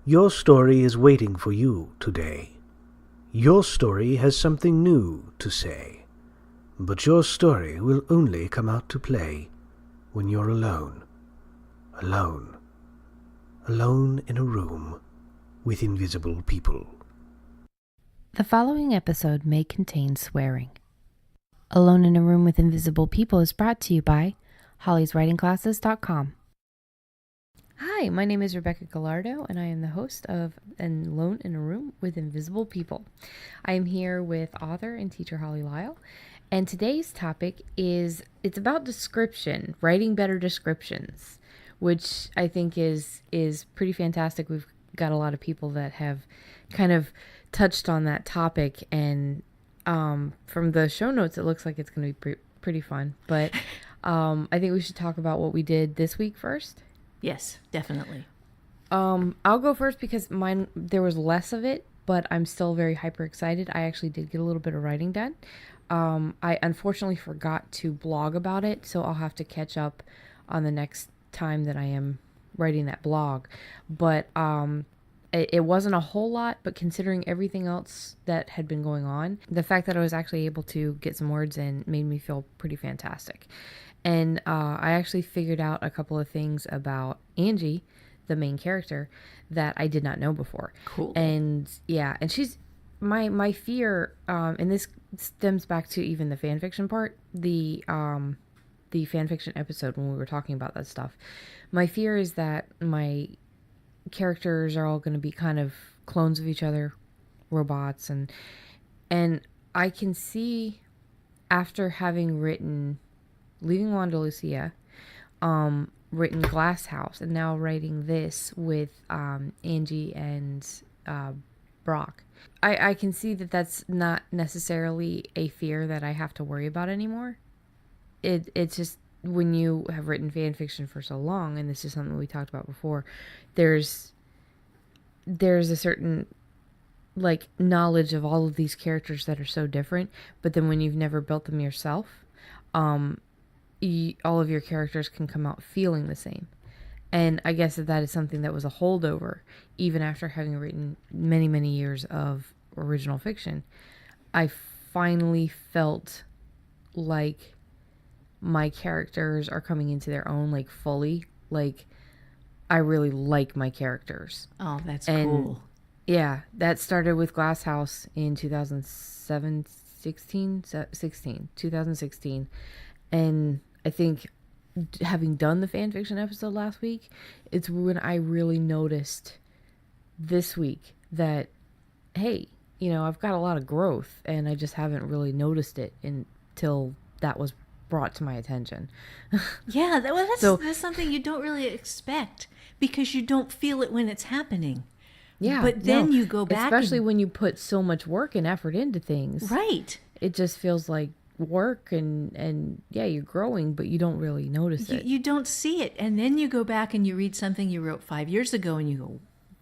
Your story is waiting for you today. Your story has something new to say. But your story will only come out to play when you're alone. Alone. Alone in a room with invisible people. The following episode may contain swearing. Alone in a Room with Invisible People is brought to you by hollyswritingclasses.com. Hi, my name is Rebecca Galardo, and I am the host of Alone in a Room with Invisible People. I am here with author and teacher Holly Lisle, and today's topic it's about description, writing better descriptions, which I think is pretty fantastic. We've got a lot of people that have kind of touched on that topic, and from the show notes, it looks like it's going to be pretty fun. But I think we should talk about what we did this week first. Yes, definitely. I'll go first because there was less of it, but I'm still very hyper excited. I actually did get a little bit of writing done. I unfortunately forgot to blog about it, so I'll have to catch up on the next time that I am writing that blog. But it wasn't a whole lot, but considering everything else that had been going on, the fact that I was actually able to get some words in made me feel pretty fantastic. And I actually figured out a couple of things about Angie, the main character, that I did not know before. Cool. And yeah, and she's my fear, and this stems back to even the fan fiction part, the fan fiction episode when we were talking about that stuff. My fear is that my characters are all going to be kind of clones of each other, robots, and I can see, after having written Leaving Wanda Lucia, written Glass House, and now writing this with Angie and Brock, I can see that that's not necessarily a fear that I have to worry about anymore. It's just, when you have written fan fiction for so long, and this is something we talked about before, there's a certain like knowledge of all of these characters that are so different, but then when you've never built them yourself, all of your characters can come out feeling the same. And I guess that is something that was a holdover, even after having written many, many years of original fiction. I finally felt like my characters are coming into their own, like, fully. Like, I really like my characters. Oh, that's cool. Yeah, that started with Glass House in 2016. And I think, having done the fan fiction episode last week, it's when I really noticed this week that, hey, I've got a lot of growth, and I just haven't really noticed it until that was brought to my attention. Yeah, that's something you don't really expect, because you don't feel it when it's happening. Yeah, but then you go back, especially when you put so much work and effort into things. Right. It just feels like work, and yeah, you're growing, but you don't really notice it. You don't see it, and then you go back and you read something you wrote 5 years ago, and you go,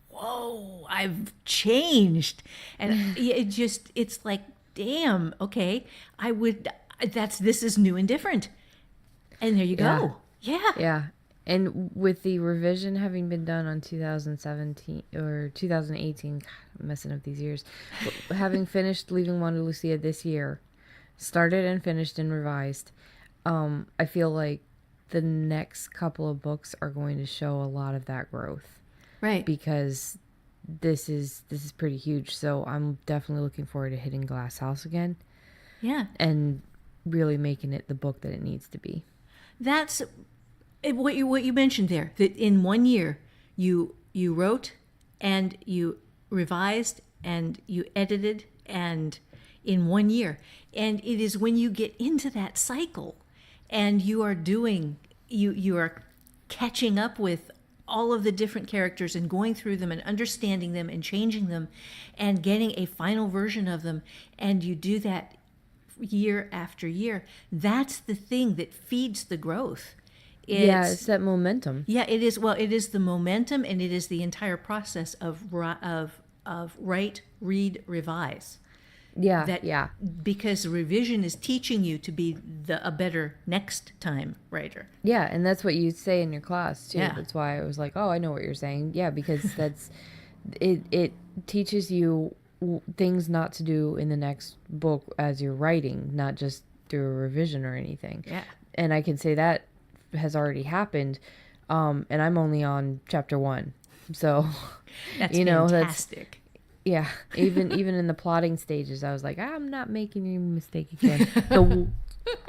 "Whoa, I've changed," and it's like, damn, okay, this is new and different, and there you go. Yeah. And with the revision having been done on 2017 or 2018, God, I'm messing up these years, but having finished Leaving Wanda Lucia this year, started and finished and revised, I feel like the next couple of books are going to show a lot of that growth. Right. Because this is pretty huge. So I'm definitely looking forward to hitting Glass House again. Yeah. And really making it the book that it needs to be. That's what you mentioned there, that in 1 year you wrote and you revised and you edited, and in 1 year. And it is when you get into that cycle and you are catching up with all of the different characters and going through them and understanding them and changing them and getting a final version of them, and you do that year after year, that's the thing that feeds the growth. It's that momentum. Yeah, it is. Well, it is the momentum, and it is the entire process of write, read, revise. Yeah. Because revision is teaching you to be a better next time writer. Yeah, and that's what you say in your class too. Yeah. That's why I was like, oh, I know what you're saying. Yeah, because it teaches you things not to do in the next book as you're writing, not just through a revision or anything. Yeah. And I can say that has already happened. And I'm only on chapter 1. So, That's that's, fantastic. yeah, even in the plotting stages, I was like, I'm not making any mistake again. The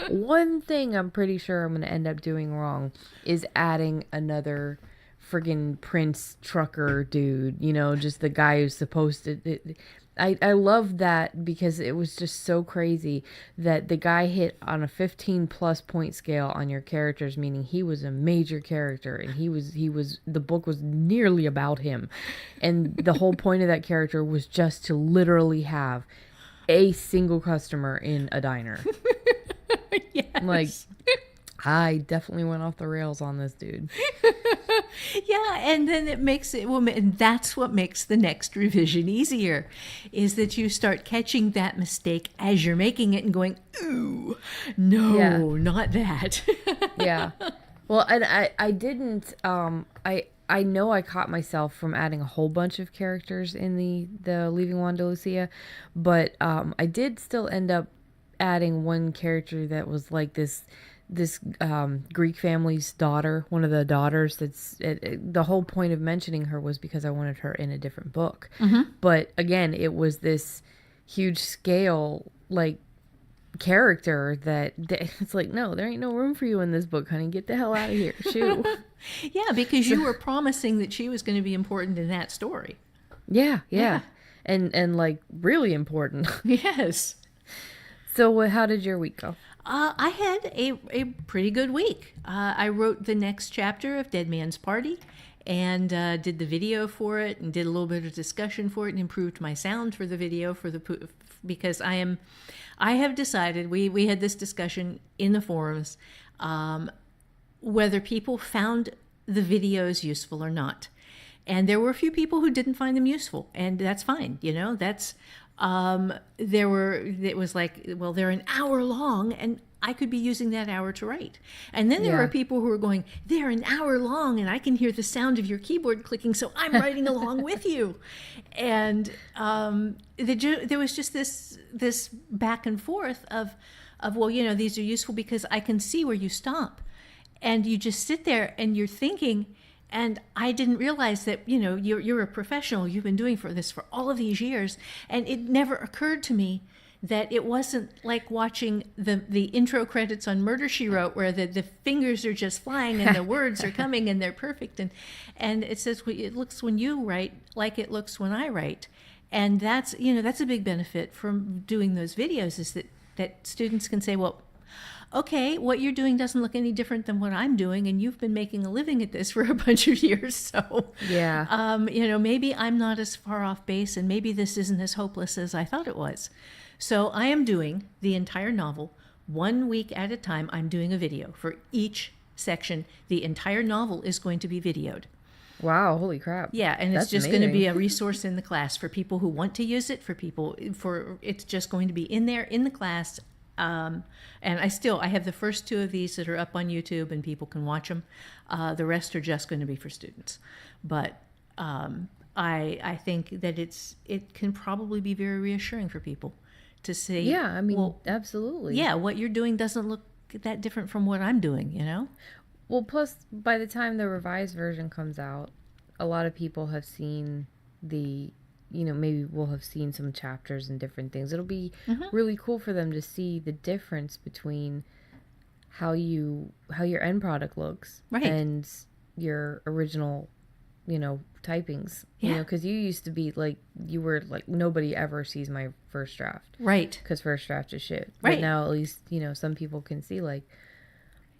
one thing I'm pretty sure I'm going to end up doing wrong is adding another friggin' Prince trucker dude, just the guy who's supposed to... I love that because it was just so crazy that the guy hit on a 15 plus point scale on your characters, meaning he was a major character and he was the book was nearly about him. And the whole point of that character was just to literally have a single customer in a diner. Yes. Like, I definitely went off the rails on this dude. Yeah, and then it makes it, well, and that's what makes the next revision easier, is that you start catching that mistake as you're making it and going, ooh, no, not that. Yeah. Well, and I didn't, I know I caught myself from adding a whole bunch of characters in the Leaving Wanda Lucia, but I did still end up adding one character that was like this Greek family's daughter, one of the daughters. The whole point of mentioning her was because I wanted her in a different book. Mm-hmm. But again, it was this huge scale, like, character that it's like, no, there ain't no room for you in this book, honey. Get the hell out of here. Shoo. Yeah, because you were promising that she was going to be important in that story. Yeah. And like, really important. Yes. So how did your week go? I had a pretty good week. I wrote the next chapter of Dead Man's Party and did the video for it and did a little bit of discussion for it and improved my sound for the video because I have decided, we had this discussion in the forums, whether people found the videos useful or not. And there were a few people who didn't find them useful, and that's fine. That's it was like, well, they're an hour long and I could be using that hour to write. And then there were people who were going, they're an hour long and I can hear the sound of your keyboard clicking, so I'm writing along with you. And there was just this back and forth of, well, these are useful because I can see where you stop. And you just sit there and you're thinking, and I didn't realize that, you're a professional. You've been doing this for all of these years. And it never occurred to me that it wasn't like watching the intro credits on Murder, She Wrote, where the fingers are just flying and the words are coming and they're perfect. And it says, it looks when you write like it looks when I write. And that's a big benefit from doing those videos, is that students can say, well, okay, what you're doing doesn't look any different than what I'm doing, and you've been making a living at this for a bunch of years. So, yeah, maybe I'm not as far off base, and maybe this isn't as hopeless as I thought it was. So I am doing the entire novel 1 week at a time. I'm doing a video for each section. The entire novel is going to be videoed. Wow, holy crap. Yeah, and it's just going to be a resource in the class for people who want to use it, it's just going to be in there in the class. And I have the first 2 of these that are up on YouTube and people can watch them. The rest are just going to be for students. But I think that it can probably be very reassuring for people to say, yeah, I mean, well, absolutely. Yeah, what you're doing doesn't look that different from what I'm doing, Well, plus, by the time the revised version comes out, a lot of people have seen maybe we'll have seen some chapters and different things. It'll be really cool for them to see the difference between how your end product looks, right, and your original, typings. Yeah. Because you used to be like, you were like, nobody ever sees my first draft. Right. Because first draft is shit. Right. But now at least, some people can see like,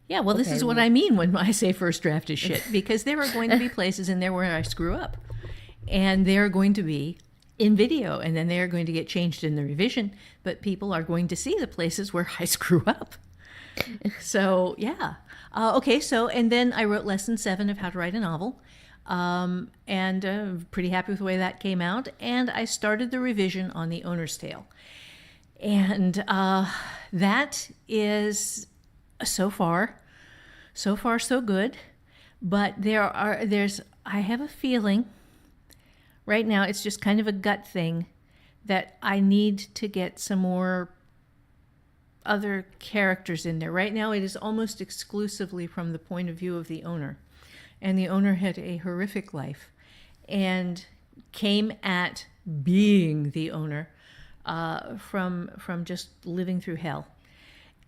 yeah, well, this is what I mean when I say first draft is shit, because there are going to be places in there where I screw up. And they are going to be in video, and then they are going to get changed in the revision, but people are going to see the places where I screw up. So, yeah. Okay, and then I wrote lesson 7 of how to write a novel, and pretty happy with the way that came out. And I started the revision on The Owner's Tale. And that is so far so good. But I have a feeling Right now, it's just kind of a gut thing that I need to get some more other characters in there. Right now, it is almost exclusively from the point of view of the owner. And the owner had a horrific life and came at being the owner from just living through hell.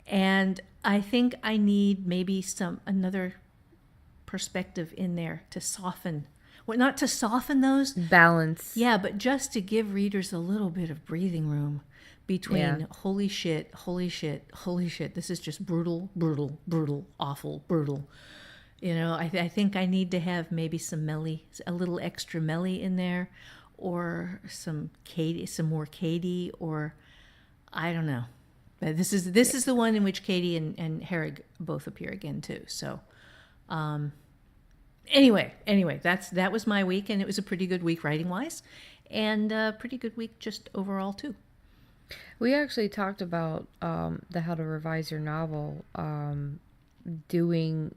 And I think I need maybe another perspective in there to soften. Well, not to soften those. Balance. Yeah, but just to give readers a little bit of breathing room between holy shit, holy shit, holy shit. This is just brutal, brutal, brutal, awful, brutal. You know, I think I need to have maybe some Melly, a little extra Melly in there, or some Katie, some more Katie, or I don't know. But this is the one in which Katie and Herrig both appear again too. So, anyway, that was my week, and it was a pretty good week writing wise, and a pretty good week just overall too. We actually talked about the How to Revise Your Novel, doing,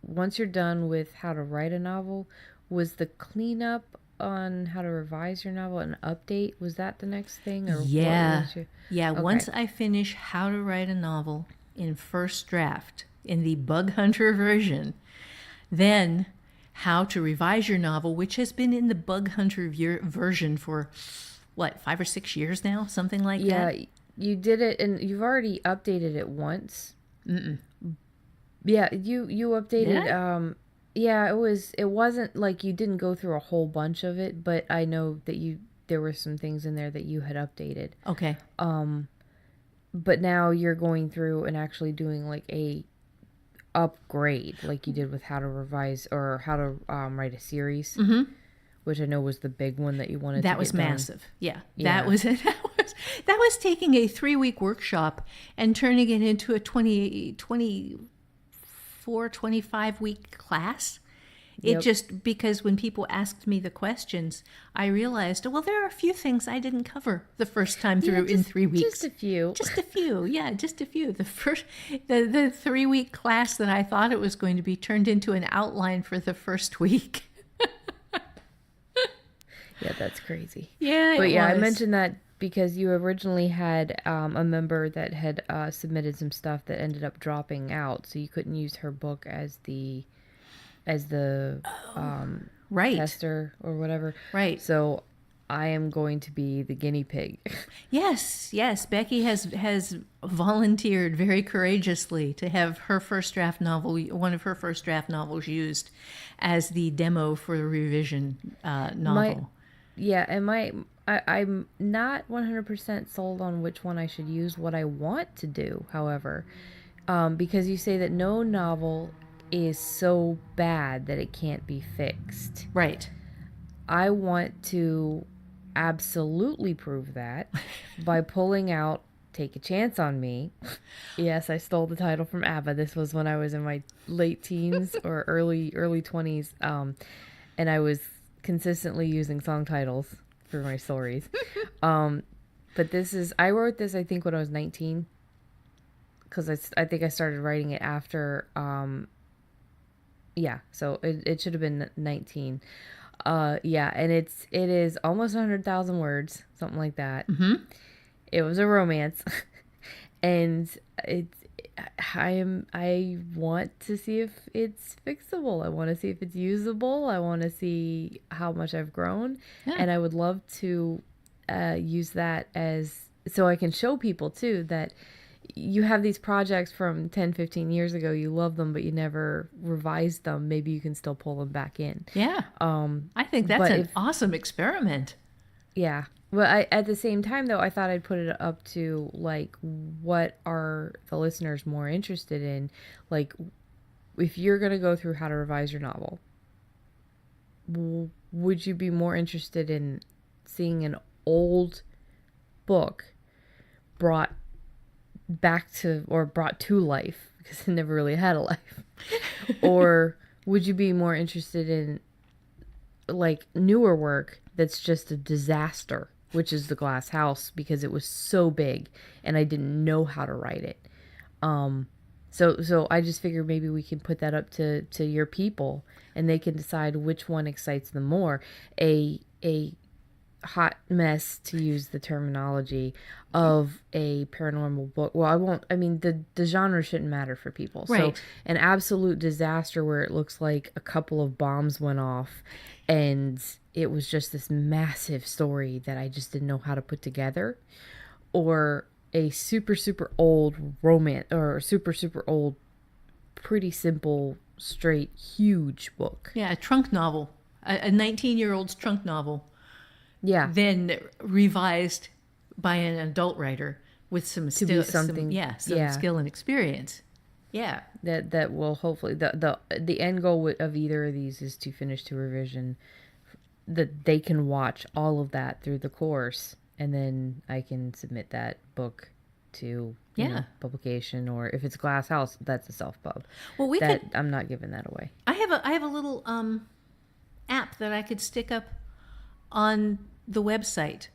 once you're done with how to write a novel, was the cleanup on how to revise your novel an update? Was that the next thing? Or yeah. What was Yeah, okay. Once I finish how to write a novel in first draft, in the Bug Hunter version, then how to revise your novel, which has been in the Bug Hunter version for, 5 or 6 years now? Something like that? Yeah, you did it, and you've already updated it once. Yeah, you updated. Yeah, it wasn't like you didn't go through a whole bunch of it, but I know that there were some things in there that you had updated. Okay. But now you're going through and actually doing like a upgrade, like you did with how to revise or how to write a series, which I know was the big one that you wanted. That to was get massive. Done. Yeah, yeah. That was taking a 3-week workshop and turning it into a 24, 25-week class. It just, because when people asked me the questions, I realized, well, there are a few things I didn't cover the first time through in 3 weeks. Just a few. Just a few, yeah, just a few. The 3-week class that I thought it was going to be turned into an outline for the first week. Yeah, that's crazy. Yeah, but I mentioned that because you originally had a member that had submitted some stuff that ended up dropping out, so you couldn't use her book as the right. tester or whatever. Right. So I am going to be the guinea pig. Yes. Becky has volunteered very courageously to have her first draft novel, one of her first draft novels, used as the demo for the revision novel. I'm not 100% sold on which one I should use. What I want to do, however, because you say that no novel is so bad that it can't be fixed. Right. I want to absolutely prove that by pulling out Take a Chance on Me. Yes, I stole the title from ABBA. This was when I was in my late teens or early 20s, and I was consistently using song titles for my stories. But I wrote this, I think, when I was 19, because I think I started writing it after, so it should have been 19. And it is almost 100,000 words, something like that. Mm-hmm. It was a romance, and I want to see if it's fixable. I want to see if it's usable. I want to see how much I've grown, and I would love to use that so I can show people too that you have these projects from 10, 15 years ago. You love them, but you never revised them. Maybe you can still pull them back in. Yeah. I think that's an awesome experiment. Yeah. But at the same time, though, I thought I'd put it up to, like, what are the listeners more interested in? Like, if you're going to go through how to revise your novel, would you be more interested in seeing an old book brought to life, because it never really had a life? Or would you be more interested in, like, newer work that's just a disaster, which is The Glass House, because it was so big and I didn't know how to write it. So I just figured maybe we can put that up to your people, and they can decide which one excites them more. A a hot mess, to use the terminology, of a paranormal book. Well, the genre shouldn't matter for people. Right. So an absolute disaster where it looks like a couple of bombs went off and it was just this massive story that I just didn't know how to put together, or a super, super old romance, or super, super old, pretty simple, straight, huge book. Yeah, a trunk novel, a 19-year-old's trunk novel. Yeah. Then revised by an adult writer with some skill and experience. Yeah. That will hopefully, the end goal of either of these is to finish to revision, that they can watch all of that through the course, and then I can submit that book to publication, or if it's Glass House, that's a self-pub. Well, I'm not giving that away. I have a little app that I could stick up on the website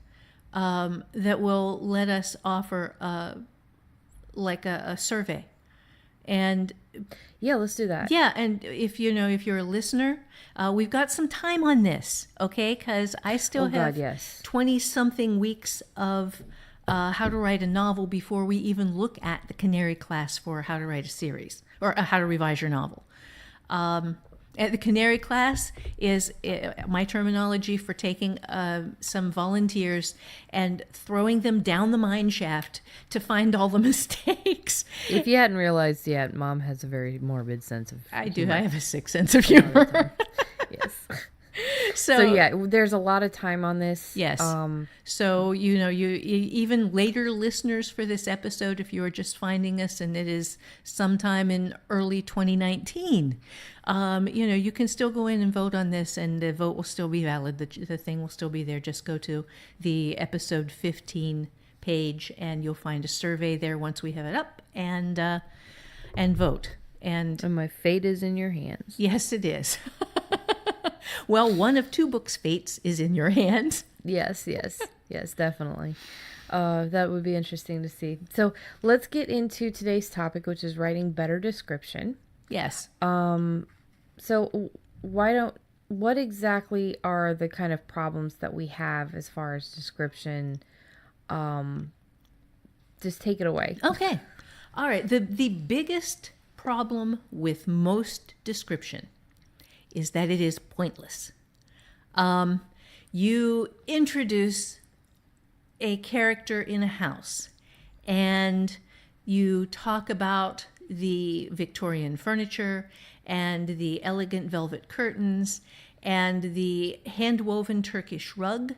that will let us offer a survey. And yeah, let's do that. Yeah, and if you're a listener, we've got some time on this, okay? Because I still have 20-something weeks of how to write a novel before we even look at the Canary class for how to write a series, or how to revise your novel. The Canary class is my terminology for taking some volunteers and throwing them down the mine shaft to find all the mistakes. If you hadn't realized yet, Mom has a very morbid sense of humor. I do. I have a sick sense of humor. Yes. So yeah, there's a lot of time on this. Yes. So, you even later listeners for this episode, if you are just finding us and it is sometime in early 2019, you can still go in and vote on this, and the vote will still be valid. The thing will still be there. Just go to the episode 15 page and you'll find a survey there once we have it up, and vote. And my fate is in your hands. Yes, it is. Well, one of two books' fates is in your hands. Yes, definitely. That would be interesting to see. So let's get into today's topic, which is writing better description. Yes. So what exactly are the kind of problems that we have as far as description? Just take it away. Okay. All right. The biggest problem with most description is that it is pointless. You introduce a character in a house and you talk about the Victorian furniture and the elegant velvet curtains and the hand-woven Turkish rug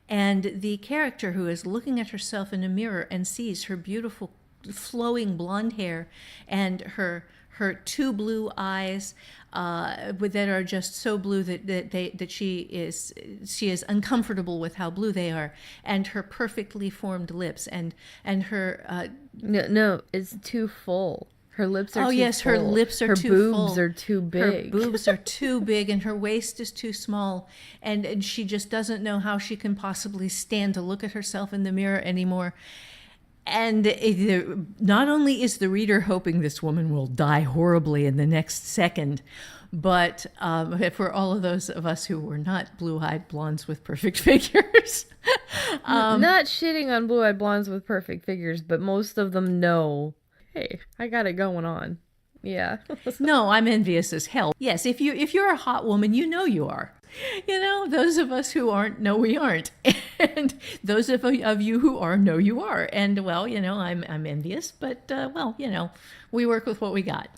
and the character who is looking at herself in a mirror and sees her beautiful flowing blonde hair and her two blue eyes that are just so blue that she is uncomfortable with how blue they are, and her perfectly formed lips and her no, it's too full. Her lips are too full. Her lips are too full. Her boobs are too big. Her boobs are too big, and her waist is too small, and she just doesn't know how she can possibly stand to look at herself in the mirror anymore. And not only is the reader hoping this woman will die horribly in the next second, but for all of those of us who were not blue-eyed blondes with perfect figures. Not shitting on blue-eyed blondes with perfect figures, but most of them know, hey, I got it going on. Yeah. No, I'm envious as hell. Yes, if you're a hot woman, you know you are. Those of us who aren't know we aren't, and those of you who are know you are. And well, I'm envious, but we work with what we got.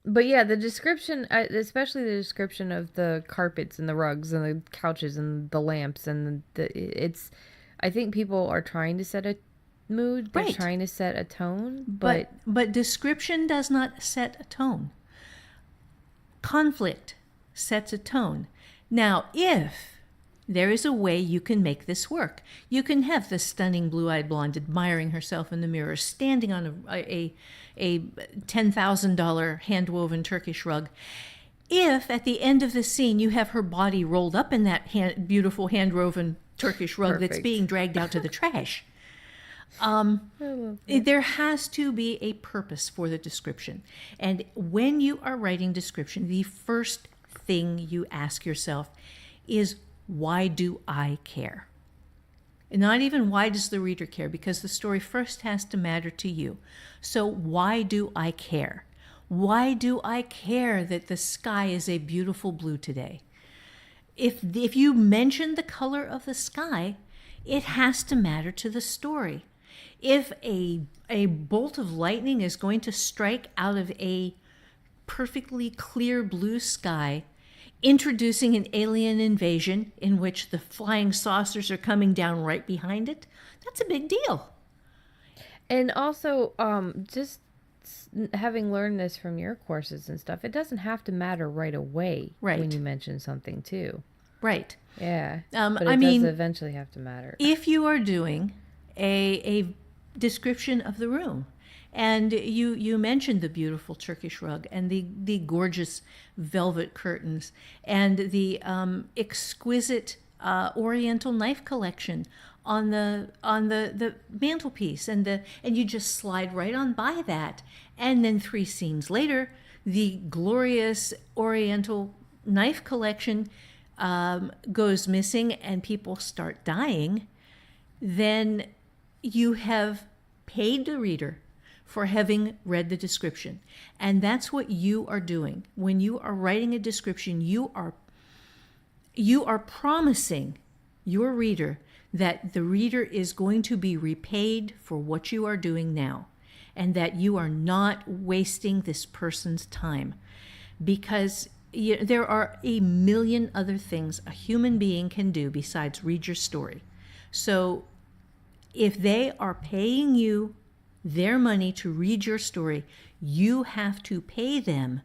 But yeah, the description, especially the description of the carpets and the rugs and the couches and the lamps and I think people are trying to set a mood. They're trying to set a tone, but description does not set a tone. Conflict sets a tone. Now, if there is a way you can make this work, you can have the stunning blue-eyed blonde admiring herself in the mirror, standing on a $10,000 hand-woven Turkish rug. If at the end of the scene you have her body rolled up in that beautiful hand-woven Turkish rug that's being dragged out to the trash. There has to be a purpose for the description. And when you are writing description, the first thing you ask yourself is, why do I care? And not even why does the reader care, because the story first has to matter to you. So why do I care? Why do I care that the sky is a beautiful blue today? If you mention the color of the sky, it has to matter to the story. If a bolt of lightning is going to strike out of a perfectly clear blue sky, introducing an alien invasion in which the flying saucers are coming down right behind it, that's a big deal. And also, just having learned this from your courses and stuff, it doesn't have to matter right away when you mention something too. Right. Yeah. But it does eventually have to matter. If you are doing a description of the room, and you mentioned the beautiful Turkish rug and the gorgeous velvet curtains and the exquisite Oriental knife collection on the mantelpiece, and you just slide right on by that, and then 3 scenes later, the glorious Oriental knife collection goes missing and people start dying, then you have paid the reader for having read the description. And that's what you are doing. When you are writing a description, you are promising your reader that the reader is going to be repaid for what you are doing now, and that you are not wasting this person's time. Because there are a million other things a human being can do besides read your story. So if they are paying you their money to read your story, you have to pay them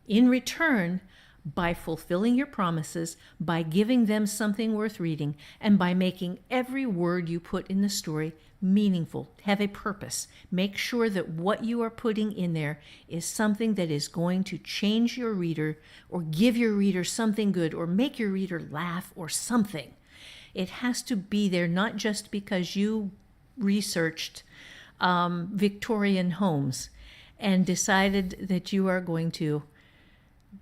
in return by fulfilling your promises, by giving them something worth reading, and by making every word you put in the story meaningful, have a purpose. Make sure that what you are putting in there is something that is going to change your reader, or give your reader something good, or make your reader laugh, or something. It has to be there, not just because you researched Victorian homes and decided that you are going to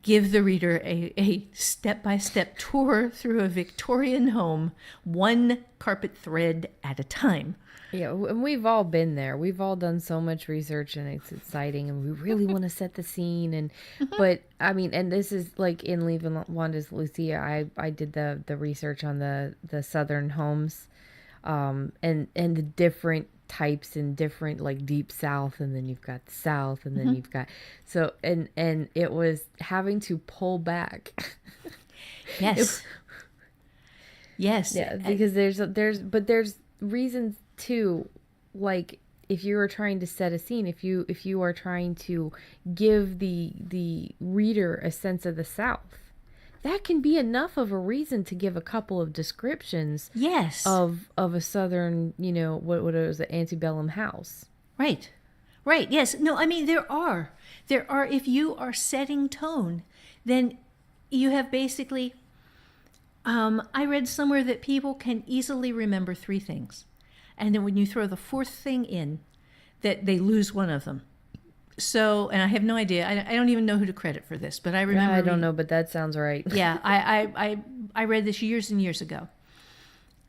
give the reader a step-by-step tour through a Victorian home, one carpet thread at a time. Yeah, and we've all been there. We've all done so much research, and it's exciting, and we really want to set the scene. And but I mean, and this is like in Leaving Wanda's Lucia, I did the research on the southern homes, and the different types and different, like deep south, and then you've got the south, and then you've got and it was having to pull back. Yes. Yes. Yeah, because there's reasons too, like if you are trying to set a scene, if you are trying to give the reader a sense of the South, that can be enough of a reason to give a couple of descriptions. Yes. Of a southern, what it was, an antebellum house. Right. Yes. No, I mean, there are, if you are setting tone, then you have basically, I read somewhere that people can easily remember 3 things. And then when you throw the 4th thing in, that they lose one of them. So, and I have no idea. I don't even know who to credit for this, but I remember. I don't know, but that sounds right. Yeah, I read this years and years ago.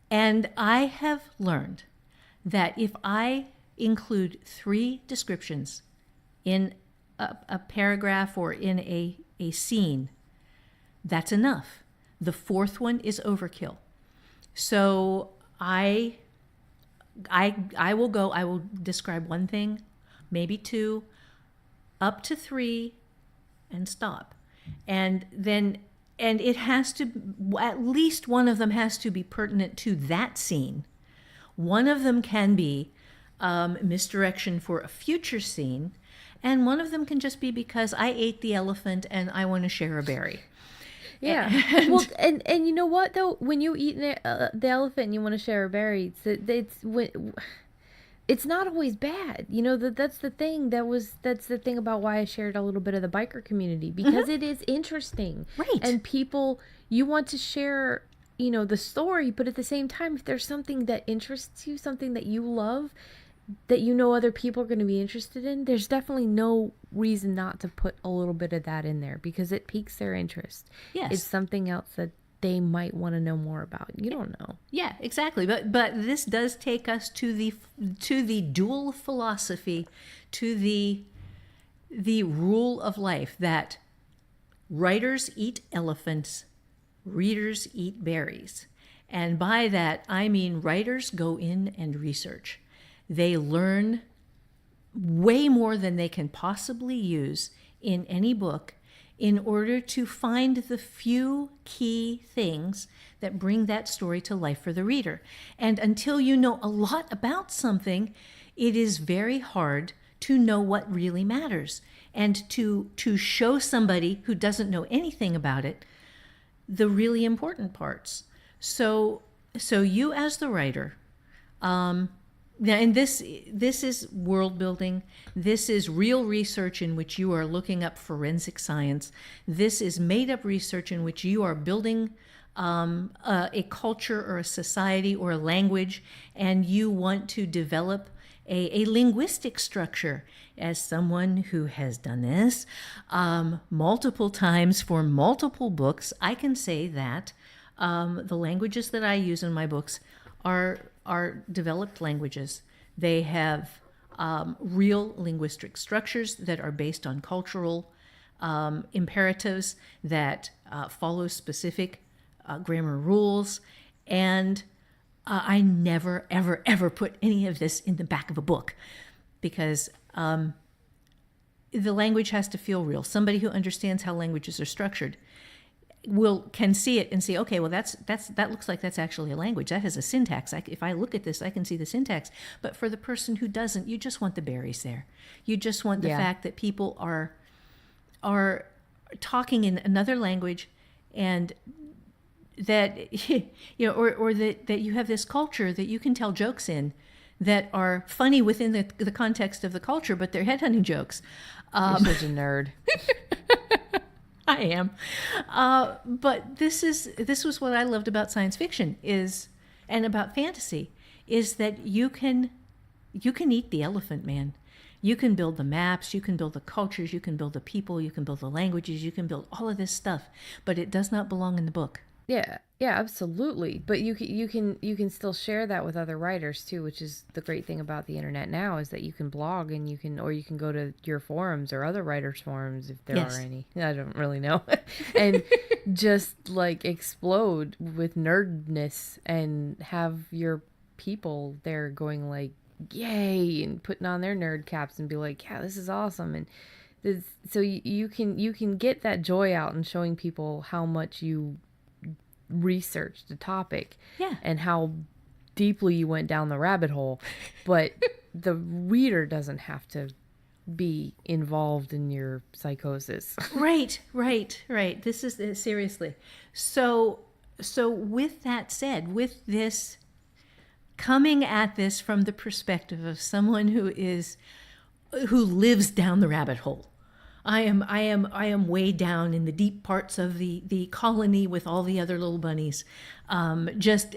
And I have learned that if I include 3 descriptions in a paragraph or in a scene, that's enough. The 4th one is overkill. So I will describe 1 thing, maybe 2, up to 3, and stop. And it has to, at least one of them has to be pertinent to that scene. One of them can be misdirection for a future scene, and one of them can just be because I ate the elephant and I want to share a berry. Yeah. Well, and you know what though, when you eat the elephant and you want to share a berry, it's not always bad. That's the thing. That's the thing about why I shared a little bit of the biker community, because it is interesting. Right. And people, you want to share, the story, but at the same time, if there's something that interests you, something that you love, that other people are going to be interested in, there's definitely no reason not to put a little bit of that in there, because it piques their interest. Yes. It's something else that they might want to know more about. You don't know. Yeah, exactly. But this does take us to the dual philosophy, to the rule of life that writers eat elephants, readers eat berries. And by that, I mean writers go in and research. They learn way more than they can possibly use in any book in order to find the few key things that bring that story to life for the reader. And until you know a lot about something, it is very hard to know what really matters and to show somebody who doesn't know anything about it the really important parts. So you as the writer, and this is world building. This is real research in which you are looking up forensic science. This is made up research in which you are building a culture or a society or a language, and you want to develop a linguistic structure. As someone who has done this multiple times for multiple books, I can say that the languages that I use in my books are developed languages. They have real linguistic structures that are based on cultural imperatives that follow specific grammar rules. And I never, ever, ever put any of this in the back of a book because the language has to feel real. Somebody who understands how languages are structured can see it and say, okay, well, that looks like that's actually a language. That has a syntax. If I look at this, I can see the syntax. But for the person who doesn't, you just want the berries there. You just want the fact that people are talking in another language, and that or that you have this culture that you can tell jokes in that are funny within the context of the culture, but they're headhunting jokes. You're such a nerd. I am. But this was what I loved about science fiction and about fantasy, is that you can eat the elephant, man. You can build the maps, you can build the cultures, you can build the people, you can build the languages, you can build all of this stuff, but it does not belong in the book. Yeah, absolutely. But you can still share that with other writers too, which is the great thing about the internet now, is that you can blog and you can go to your forums or other writers' forums if there are any. I don't really know, and just like explode with nerdness and have your people there going like yay and putting on their nerd caps and be like, yeah, this is awesome. And so you can get that joy out and showing people how much you researched the topic and how deeply you went down the rabbit hole, but the reader doesn't have to be involved in your psychosis. Right. This is seriously. So with that said, with this coming at this from the perspective of someone who lives down the rabbit hole. I am way down in the deep parts of the colony with all the other little bunnies, just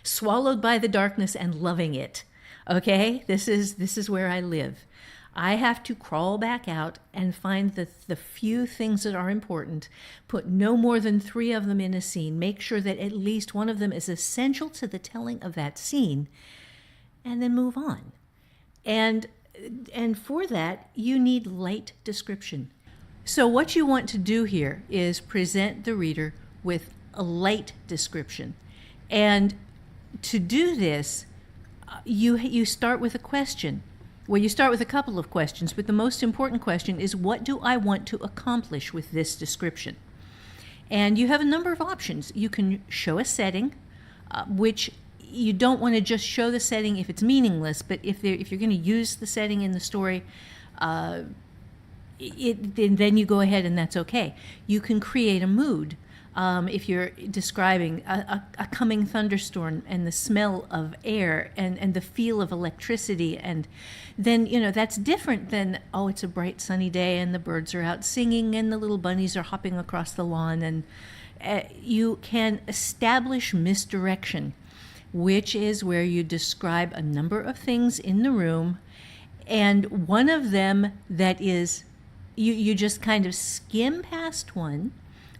swallowed by the darkness and loving it. Okay, this is where I live. I have to crawl back out and find the few things that are important, put no more than 3 of them in a scene, make sure that at least one of them is essential to the telling of that scene, and then move on. And for that, you need light description. So what you want to do here is present the reader with a light description. And to do this, you start with a question. Well, you start with a couple of questions, but the most important question is, what do I want to accomplish with this description? And you have a number of options. You can show a setting, which you don't want to just show the setting if it's meaningless, but if you're going to use the setting in the story, then you go ahead and that's okay. You can create a mood. If you're describing a coming thunderstorm and the smell of air and the feel of electricity, and then, that's different than, oh, it's a bright sunny day and the birds are out singing and the little bunnies are hopping across the lawn. And you can establish misdirection, which is where you describe a number of things in the room, and one of them that is, you just kind of skim past one,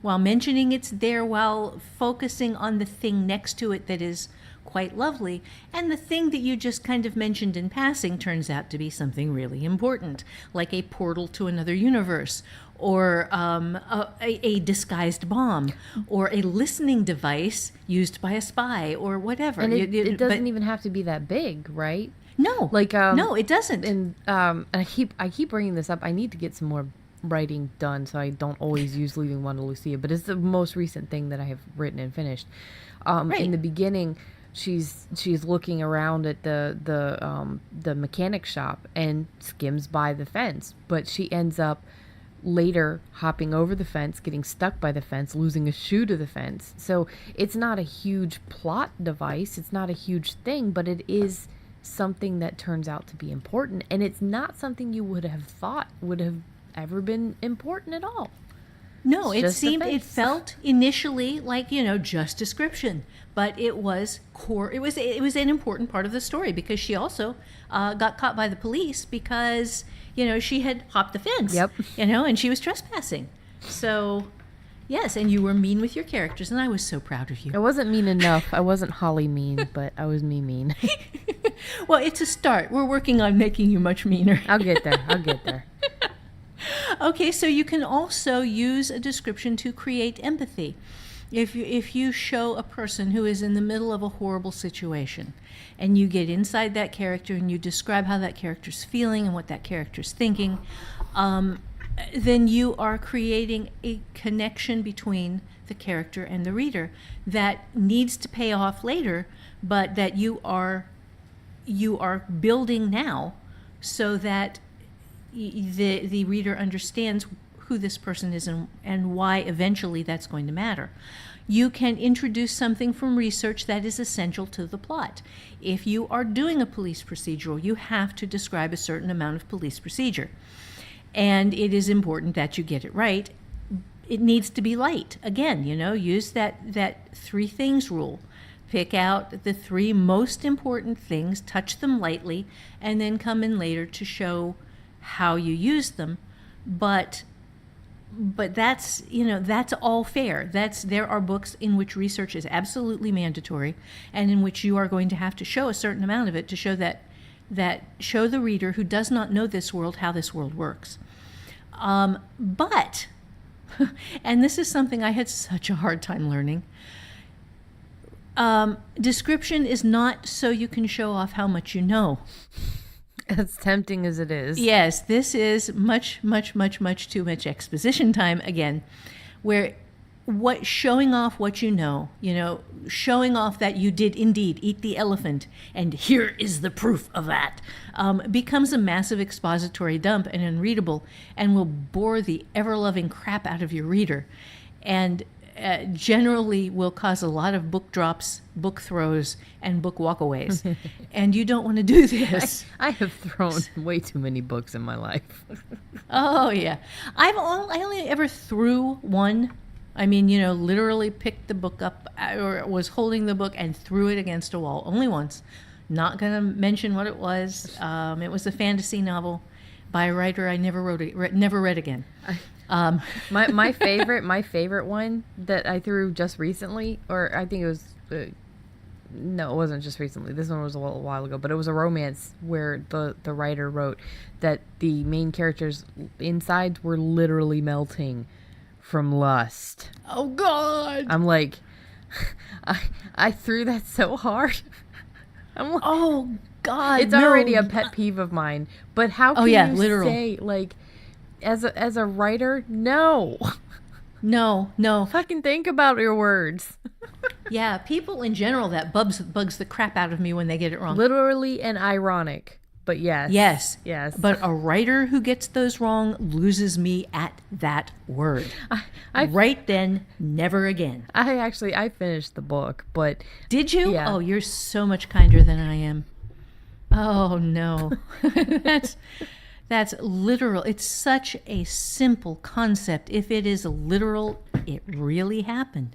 while mentioning it's there, while focusing on the thing next to it that is quite lovely. And the thing that you just kind of mentioned in passing turns out to be something really important, like a portal to another universe, or a disguised bomb, or a listening device used by a spy, or whatever. And it doesn't even have to be that big, right? No, Like no, it doesn't. And I keep bringing this up. I need to get some more writing done, so I don't always use Leaving One to Lucia. But it's the most recent thing that I have written and finished. Right. In the beginning, she's looking around at the mechanic shop and skims by the fence, but she ends up later hopping over the fence, getting stuck by the fence, losing a shoe to the fence. So it's not a huge plot device. It's not a huge thing, but it is something that turns out to be important, and it's not something you would have thought would have ever been important at all. No, It's just a it face. felt initially like, just description, but it was core. It was an important part of the story, because she also got caught by the police because, she had hopped the fence. Yep. And she was trespassing. So, yes, and you were mean with your characters, and I was so proud of I you. wasn't mean enough. I wasn't Holly mean, but I was me mean. Well, it's a start. We're working on making you much meaner. I'll get there. Okay, so you can also use a description to create empathy. If you show a person who is in the middle of a horrible situation, and you get inside that character and you describe how that character's feeling and what that character's thinking, then you are creating a connection between the character and the reader that needs to pay off later, but that you are building now, so that the reader understands who this person is and why eventually that's going to matter. You can introduce something from research that is essential to the plot. If you are doing a police procedural, you have to describe a certain amount of police procedure. And it is important that you get it right. It needs to be light. Again, use that 3 things rule. Pick out the 3 most important things, touch them lightly, and then come in later to show how you use them. But that's that's all fair. There are books in which research is absolutely mandatory, and in which you are going to have to show a certain amount of it to show show the reader who does not know this world how this world works. But and this is something I had such a hard time learning. Description is not so you can show off how much you know. As tempting as it is. Yes, this is much, much, much, much too much exposition time again, where showing off what showing off that you did indeed eat the elephant, and here is the proof of that, becomes a massive expository dump and unreadable, and will bore the ever-loving crap out of your reader, and generally will cause a lot of book drops, book throws, and book walkaways. And you don't want to do this. I have thrown way too many books in my life. Oh, yeah. I only ever threw one. I mean, literally picked the book up or was holding the book and threw it against a wall. Only once. Not going to mention what it was. It was a fantasy novel by a writer I never read again. My favorite one that I threw just recently, or I think it was no, it wasn't just recently. This one was a little while ago, but it was a romance where the writer wrote that the main characters' insides were literally melting from lust. Oh God! I'm like, I threw that so hard. I'm like, oh God! It's already a pet peeve of mine. But how can you literal. say, like, as a writer, no. No. Fucking think about your words. Yeah, people in general, that bugs the crap out of me when they get it wrong. Literally and ironic, but yes. Yes. But a writer who gets those wrong loses me at that word. Right then, never again. I finished the book, but... Did you? Yeah. Oh, you're so much kinder than I am. Oh, no. That's literal. It's such a simple concept. If it is literal, it really happened.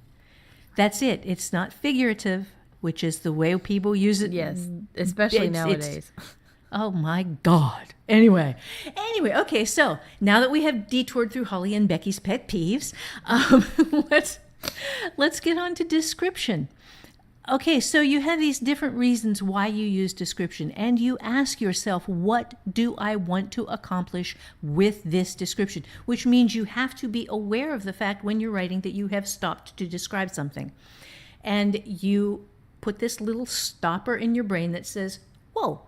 That's it. It's not figurative, which is the way people use it. Yes, especially nowadays. Oh my God. Anyway, okay, so now that we have detoured through Holly and Becky's pet peeves, let's get on to description. Okay, so you have these different reasons why you use description, and you ask yourself, what do I want to accomplish with this description? Which means you have to be aware of the fact when you're writing that you have stopped to describe something. And you put this little stopper in your brain that says, whoa,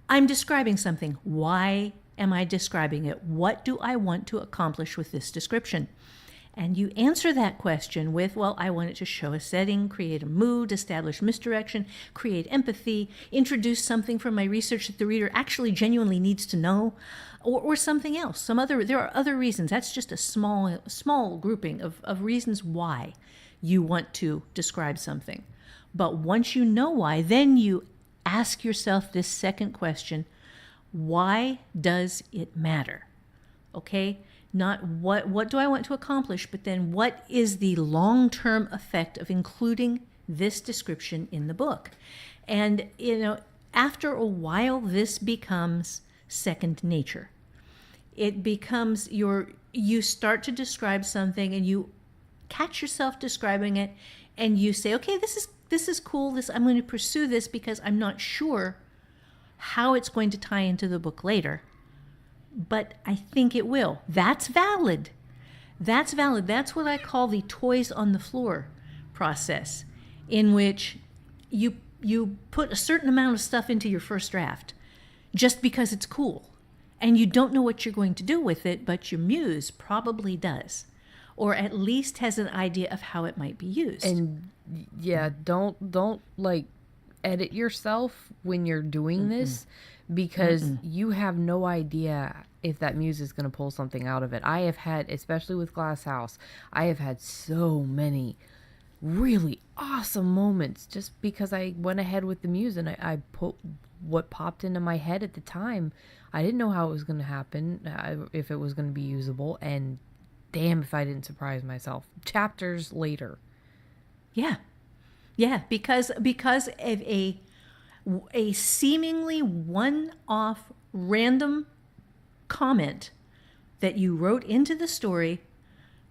I'm describing something. Why am I describing it? What do I want to accomplish with this description? And you answer that question with, well, I want it to show a setting, create a mood, establish misdirection, create empathy, introduce something from my research that the reader actually genuinely needs to know, or something else. There are other reasons. That's just a small grouping of reasons why you want to describe something. But once you know why, then you ask yourself this second question: why does it matter? Okay? Not what do I want to accomplish, but then what is the long-term effect of including this description in the book? And, after a while, this becomes second nature. It becomes you start to describe something and you catch yourself describing it and you say, okay, this is cool. I'm going to pursue this because I'm not sure how it's going to tie into the book later. But I think it will. That's valid. That's what I call the toys on the floor process, in which you put a certain amount of stuff into your first draft just because it's cool. And you don't know what you're going to do with it, but your muse probably does, or at least has an idea of how it might be used. And yeah, don't like edit yourself when you're doing this, because you have no idea if that muse is going to pull something out of it. I have had, especially with Glass House, I have had so many really awesome moments just because I went ahead with the muse and I put what popped into my head at the time. I didn't know how it was going to happen, if it was going to be usable, and damn if I didn't surprise myself chapters later. Yeah, because of a seemingly one-off random comment that you wrote into the story,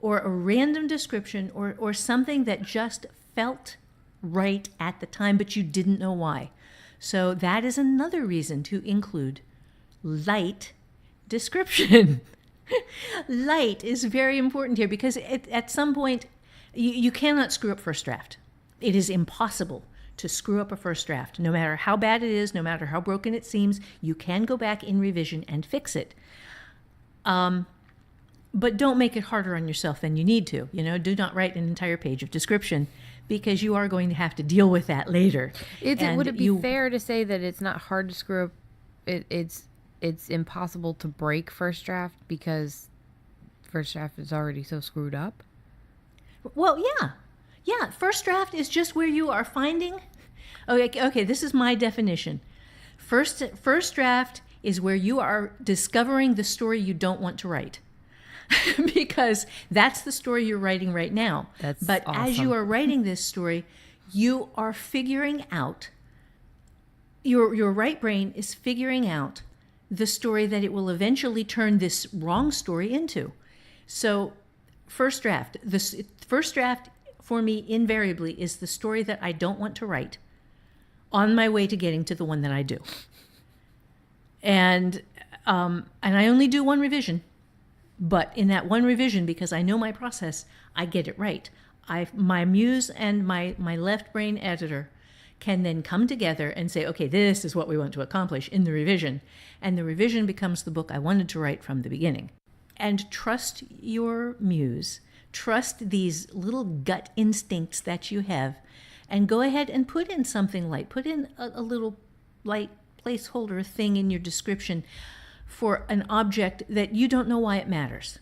or a random description, or something that just felt right at the time, but you didn't know why. So that is another reason to include light description. Light is very important here because at some point you cannot screw up first draft. It is impossible to screw up a first draft. No matter how bad it is, no matter how broken it seems, you can go back in revision and fix it. But don't make it harder on yourself than you need to. Do not write an entire page of description, because you are going to have to deal with that later. Would it be fair to say that it's not hard to screw up? It's impossible to break first draft because first draft is already so screwed up? Well, yeah. First draft is just where you are finding. Okay. This is my definition. First draft is where you are discovering the story you don't want to write, because that's the story you're writing right now. But awesome. As you are writing this story, you are figuring out. Your right brain is figuring out the story that it will eventually turn this wrong story into. So, first draft. First draft for me invariably is the story that I don't want to write on my way to getting to the one that I do. And I only do one revision, but in that one revision, because I know my process, I get it right. My muse and my left brain editor can then come together and say, okay, this is what we want to accomplish in the revision. And the revision becomes the book I wanted to write from the beginning. And trust your muse. Trust these little gut instincts that you have, and go ahead and put in something light. Put in a little light placeholder thing in your description for an object that you don't know why it matters.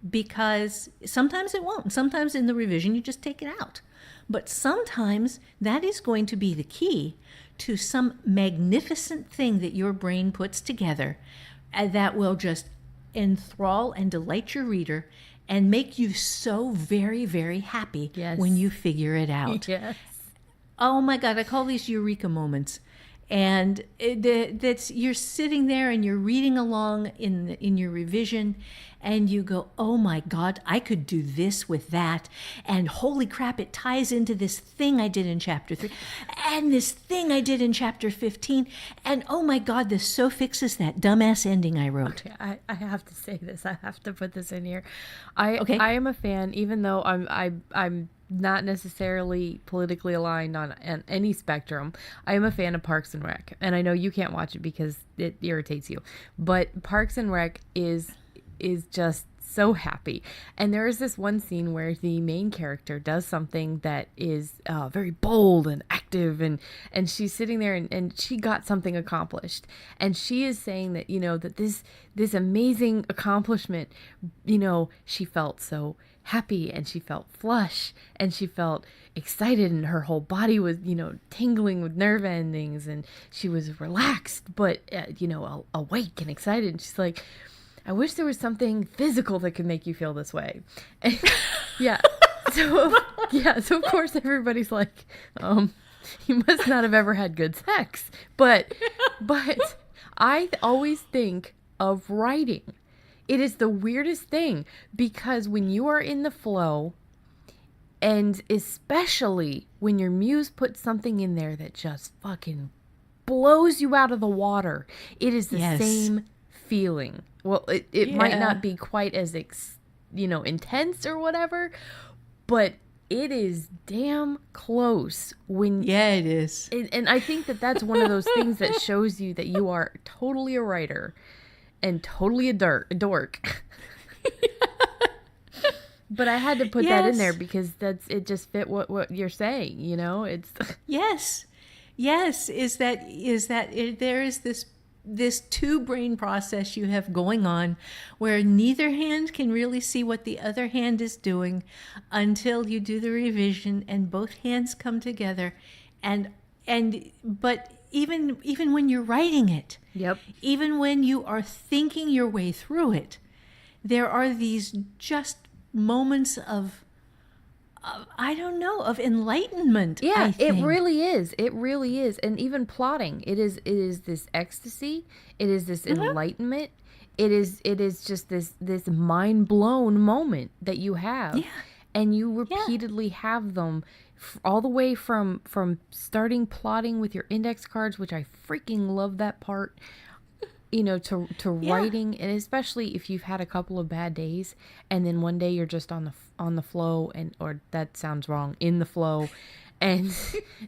Because sometimes it won't. Sometimes in the revision you just take it out. But sometimes that is going to be the key to some magnificent thing that your brain puts together that will just enthrall and delight your reader and make you so very, very happy when you figure it out. Yes. Oh my God, I call these Eureka Moments. And that's, you're sitting there and you're reading along in your revision, and you go, oh my God, I could do this with that. And holy crap, it ties into this thing I did in chapter 3 and this thing I did in chapter 15. And oh my God, this so fixes that dumbass ending I wrote. Okay, I have to say this. I have to put this in here. Okay. I am a fan, even though I'm not necessarily politically aligned on any spectrum. I am a fan of Parks and Rec, and I know you can't watch it because it irritates you. But Parks and Rec is just so happy. And there is this one scene where the main character does something that is very bold and active, and she's sitting there and she got something accomplished. And she is saying that, that this amazing accomplishment, she felt so happy, and she felt flush, and she felt excited, and her whole body was, tingling with nerve endings, and she was relaxed, but, awake and excited. And she's like, I wish there was something physical that could make you feel this way. And, yeah. So of course everybody's like, you must not have ever had good sex. But I always think of writing. It is the weirdest thing, because when you are in the flow, and especially when your muse puts something in there that just fucking blows you out of the water, it is the same feeling. Well, it might not be quite as intense or whatever, but it is damn close when... Yeah, it is. And I think that that's one of those things that shows you that you are totally a writer and totally a dork. But I had to put that in there because it just fit what you're saying, it's... Yes, is that there is this two brain process you have going on where neither hand can really see what the other hand is doing until you do the revision and both hands come together, but even when you're writing it, even when you are thinking your way through it, there are these just moments of enlightenment. Yeah, I think. It really is. It really is. And even plotting, it is this ecstasy. It is this enlightenment. It is just this mind blown moment that you have. Yeah. And you repeatedly have them all the way from starting plotting with your index cards, which I freaking love that part. To writing, and especially if you've had a couple of bad days, and then one day you're just on the flow, or that sounds wrong, in the flow, and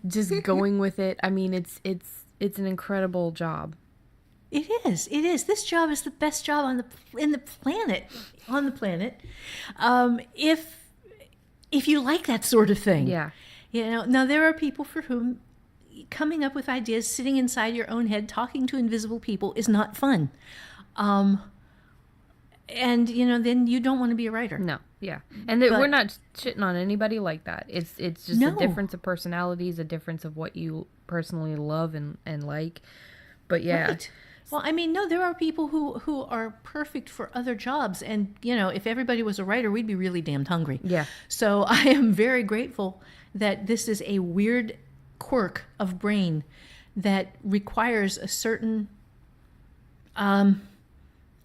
just going with it. I mean, it's an incredible job. It is. This job is the best job on the planet. If you like that sort of thing. Yeah. Now there are people for whom coming up with ideas, sitting inside your own head, talking to invisible people is not fun. And, then you don't want to be a writer. No, yeah. And we're not shitting on anybody like that. It's just a difference of personalities, a difference of what you personally love and like. But yeah. Right. Well, I mean, no, there are people who are perfect for other jobs. And, if everybody was a writer, we'd be really damned hungry. Yeah. So I am very grateful that this is a weird quirk of brain that requires a certain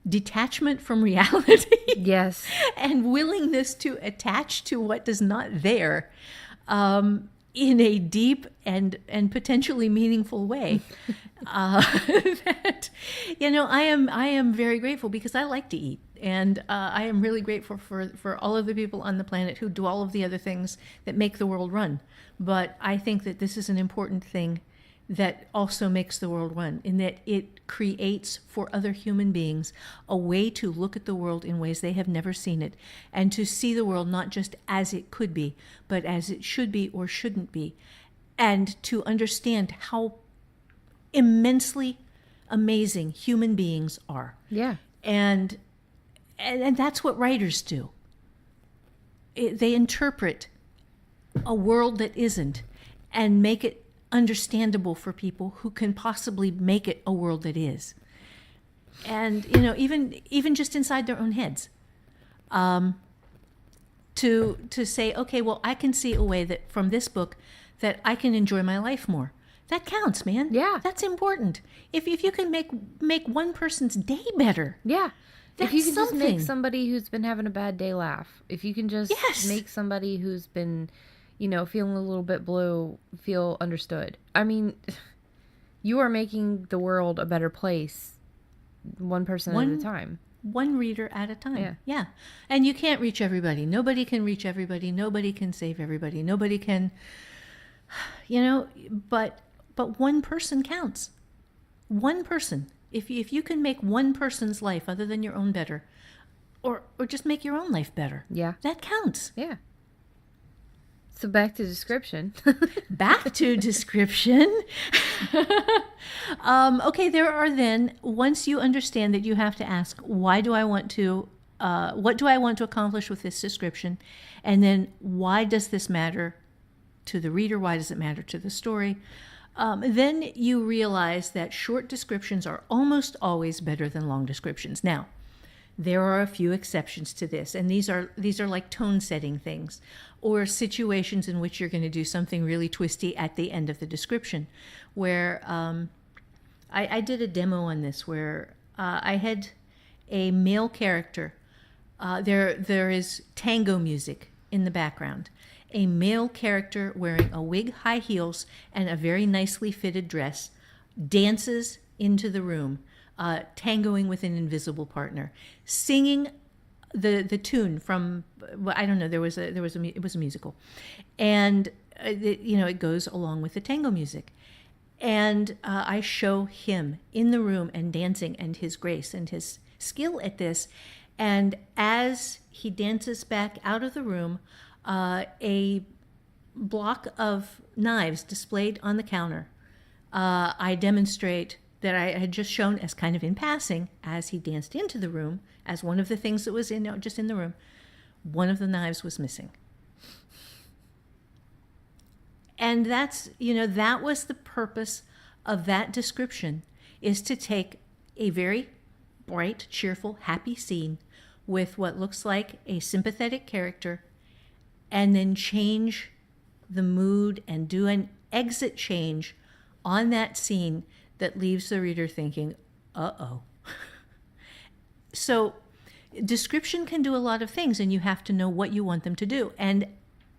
detachment from reality. Yes. And willingness to attach to what is not there in a deep and potentially meaningful way. That I am very grateful because I like to eat. And I am really grateful for all of the people on the planet who do all of the other things that make the world run. But I think that this is an important thing that also makes the world run, in that it creates for other human beings a way to look at the world in ways they have never seen it, and to see the world not just as it could be, but as it should be or shouldn't be, and to understand how immensely amazing human beings are. Yeah. And that's what writers do. They interpret a world that isn't and make it understandable for people who can possibly make it a world that is. And, even just inside their own heads. To say, okay, well, I can see a way that from this book that I can enjoy my life more, That counts, man. Yeah. That's important. If you can make one person's day better. Yeah. That's if you can just make something. somebody who's been having a bad day laugh. If you can just Yes. make somebody who's been, feeling a little bit blue feel understood. I mean, you are making the world a better place one person at a time. One reader at a time. Yeah. Yeah. And you can't reach everybody. Nobody can reach everybody. Nobody can save everybody. Nobody can, but one person counts. One person. If you can make one person's life other than your own better, or just make your own life better. Yeah. That counts. Yeah. So back to description. Back to description. Okay, there are then, once you understand that you have to ask, what do I want to accomplish with this description? And then why does this matter to the reader? Why does it matter to the story? Then you realize that short descriptions are almost always better than long descriptions. Now, there are a few exceptions to this, and these are like tone setting things, or situations in which you're going to do something really twisty at the end of the description. Where I did a demo on this, where I had a male character. There is tango music in the background. A male character wearing a wig, high heels, and a very nicely fitted dress dances into the room, tangoing with an invisible partner, singing the tune from, I don't know, it was a musical, and it goes along with the tango music, and I show him in the room and dancing, and his grace and his skill at this, and as he dances back out of the room, a block of knives displayed on the counter. I demonstrate that I had just shown as kind of in passing as he danced into the room, as one of the things that was just in the room. One of the knives was missing. And that was the purpose of that description, is to take a very bright, cheerful, happy scene with what looks like a sympathetic character, and then change the mood and do an exit change on that scene that leaves the reader thinking, uh-oh. So description can do a lot of things, and you have to know what you want them to do. And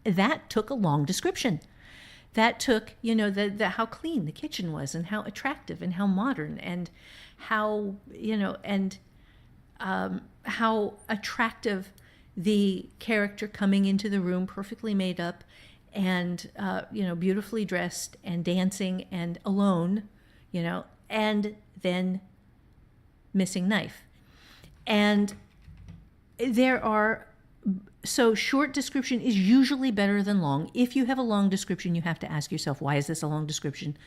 that took a long description. That took, how clean the kitchen was, and how attractive and how modern, and how, how attractive the character coming into the room, perfectly made up, and beautifully dressed and dancing and alone, and then missing knife. And so short description is usually better than long. If you have a long description, you have to ask yourself, why is this a long description?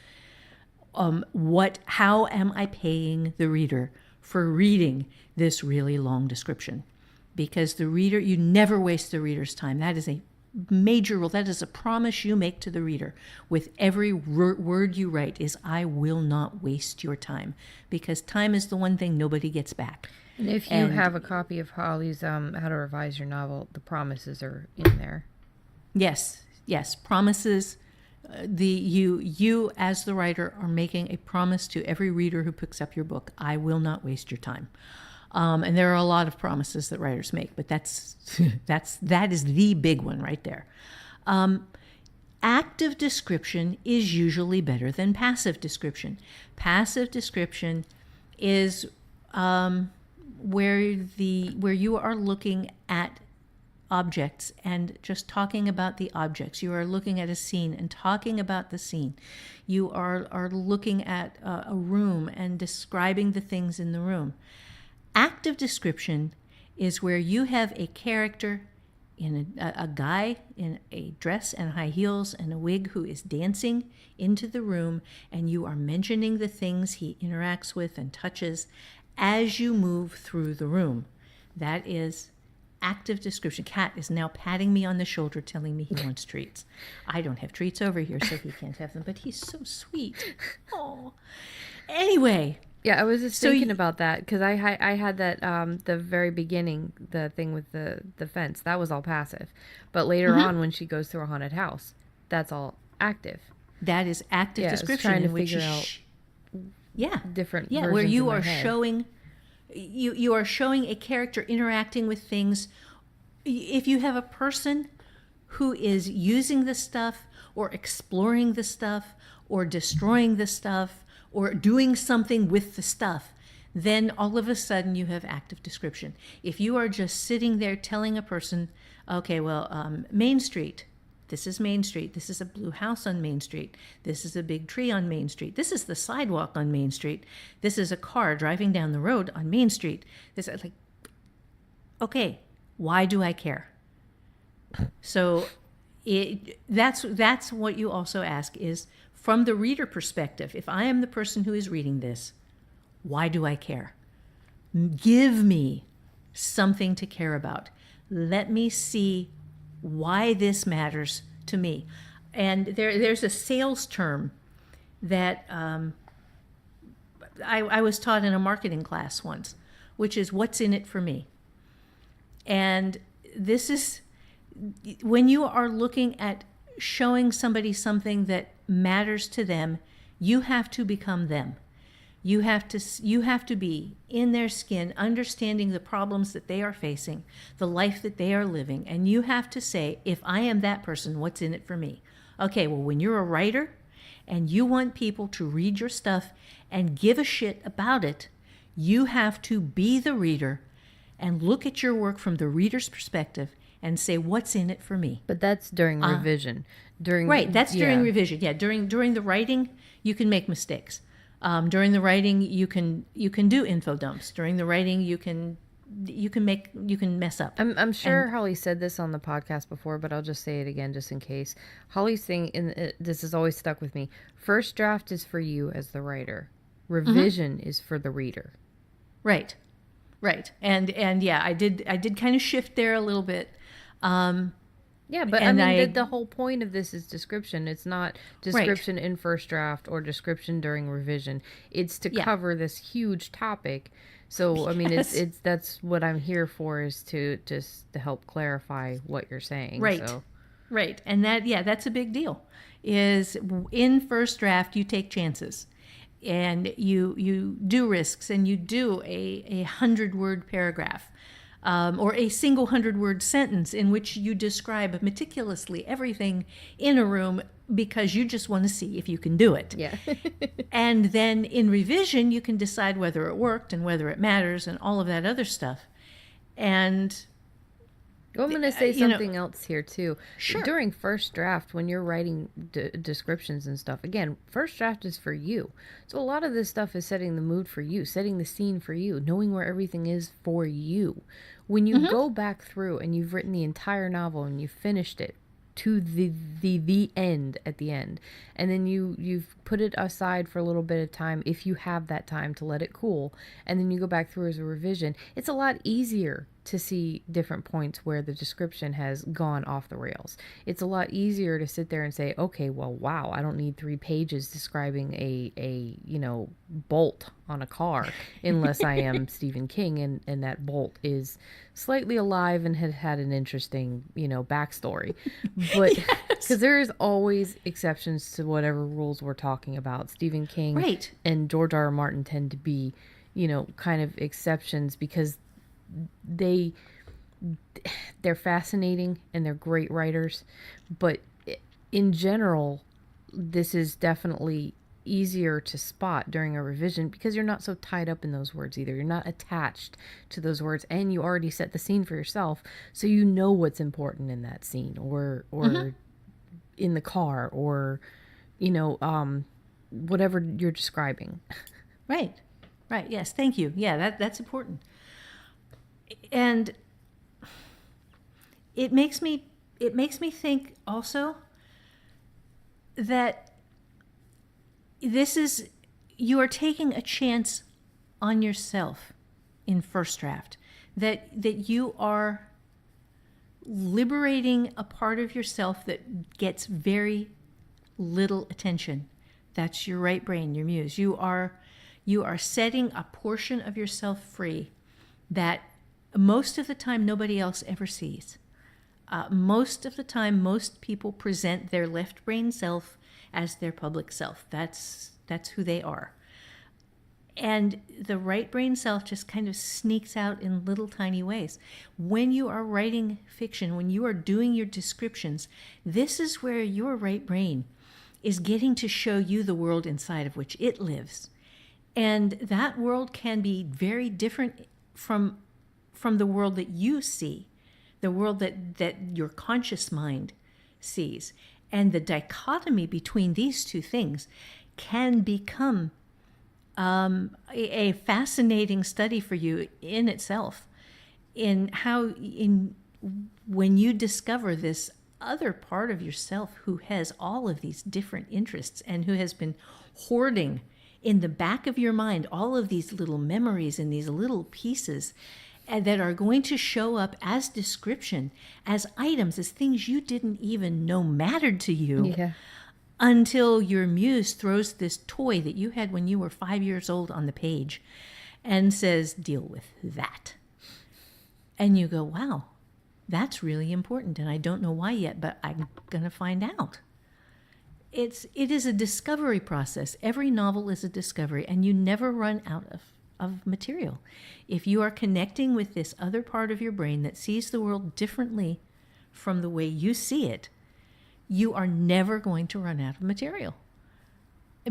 How am I paying the reader for reading this really long description? Because you never waste the reader's time. That is a major rule. That is a promise you make to the reader with every word you write, is I will not waste your time, because time is the one thing nobody gets back. And if you have a copy of Holly's How to Revise Your Novel, the promises are in there. Yes, promises. You as the writer are making a promise to every reader who picks up your book. I will not waste your time. And there are a lot of promises that writers make, but that is the big one right there. Active description is usually better than passive description. Passive description is where you are looking at objects and just talking about the objects. You are looking at a scene and talking about the scene. You are looking at a room and describing the things in the room. Active description is where you have a character in a guy in a dress and high heels and a wig who is dancing into the room, and you are mentioning the things he interacts with and touches as you move through the room. That is active description. Kat is now patting me on the shoulder, telling me he wants treats. I don't have treats over here, so he can't have them, but he's so sweet. Oh. Anyway. Yeah, I was just thinking about that, because I had that, the very beginning, the thing with the fence, that was all passive. But later on, when she goes through a haunted house, that's all active. That is active Yeah, it's description trying to in which figure you out different where versions you in my are head. showing you are showing a character interacting with things. If you have a person who is using the stuff or exploring the stuff or destroying the stuff or doing something with the stuff, then all of a sudden you have active description. If you are just sitting there telling a person, okay, well, Main Street, this is Main Street, this is a blue house on Main Street, this is a big tree on Main Street, this is the sidewalk on Main Street, this is a car driving down the road on Main Street. This is like, okay, why do I care? So that's what you also ask is, from the reader perspective, if I am the person who is reading this, why do I care? Give me something to care about. Let me see why this matters to me. And there's a sales term that I was taught in a marketing class once, which is what's in it for me. And this is when you are looking at showing somebody something that matters to them, you have to become them. You have to be in their skin, understanding the problems that they are facing, the life that they are living, and you have to say, if I am that person, what's in it for me? Okay, well, when you're a writer and you want people to read your stuff and give a shit about it, you have to be the reader and look at your work from the reader's perspective and say, what's in it for me? But that's during revision. During During revision. Yeah, during the writing, you can make mistakes. During the writing, you can do info dumps. During the writing, you can mess up. I'm sure Holly said this on the podcast before, but I'll just say it again just in case. Holly's thing, this has always stuck with me. First draft is for you as the writer. Revision is for the reader. Right. And yeah, I did kind of shift there a little bit. Yeah, but I mean, the whole point of this is description. It's not description in first draft or description during revision. It's to cover this huge topic. So, I mean, it's that's what I'm here for, is to help clarify what you're saying. Right. So. Right. And that's a big deal. Is in first draft, you take chances. And you do risks, and you do a 100-word paragraph. Or a single 100-word sentence in which you describe meticulously everything in a room because you just want to see if you can do it. Yeah. And then in revision, you can decide whether it worked and whether it matters and all of that other stuff. And I'm going to say something else here, too. Sure. During first draft, when you're writing descriptions and stuff, again, first draft is for you. So a lot of this stuff is setting the mood for you, setting the scene for you, knowing where everything is for you. When you go back through and you've written the entire novel and you've finished it to the end at the end, and then you've put it aside for a little bit of time, if you have that time to let it cool, and then you go back through as a revision, it's a lot easier to see different points where the description has gone off the rails. It's a lot easier to sit there and say, okay, well, wow, I don't need 3 pages describing a bolt on a car unless I am Stephen King and that bolt is slightly alive and had an interesting, backstory. But because there is always exceptions to whatever rules we're talking about. Stephen King and George R. R. Martin tend to be, kind of exceptions because they're fascinating and they're great writers, but in general, this is definitely easier to spot during a revision because you're not so tied up in those words either. You're not attached to those words, and you already set the scene for yourself, so you know what's important in that scene or in the car or whatever you're describing. Right. Yes, thank you. Yeah, that's important. And it makes me think also that you are taking a chance on yourself in first draft, that you are liberating a part of yourself that gets very little attention. That's your right brain, your muse. You are setting a portion of yourself free that most of the time nobody else ever sees. Most of the time, most people present their left brain self as their public self. That's who they are. And the right brain self just kind of sneaks out in little tiny ways. When you are writing fiction, when you are doing your descriptions, this is where your right brain is getting to show you the world inside of which it lives. And that world can be very different from the world that you see, the world that your conscious mind sees. And the dichotomy between these two things can become a fascinating study for you in itself, in how when you discover this other part of yourself who has all of these different interests and who has been hoarding in the back of your mind all of these little memories and these little pieces that are going to show up as description, as items, as things you didn't even know mattered to you. Yeah. Until your muse throws this toy that you had when you were 5 years old on the page and says, deal with that. And you go, wow, that's really important. And I don't know why yet, but I'm going to find out. It is a discovery process. Every novel is a discovery, and you never run out of material. If you are connecting with this other part of your brain that sees the world differently from the way you see it, you are never going to run out of material,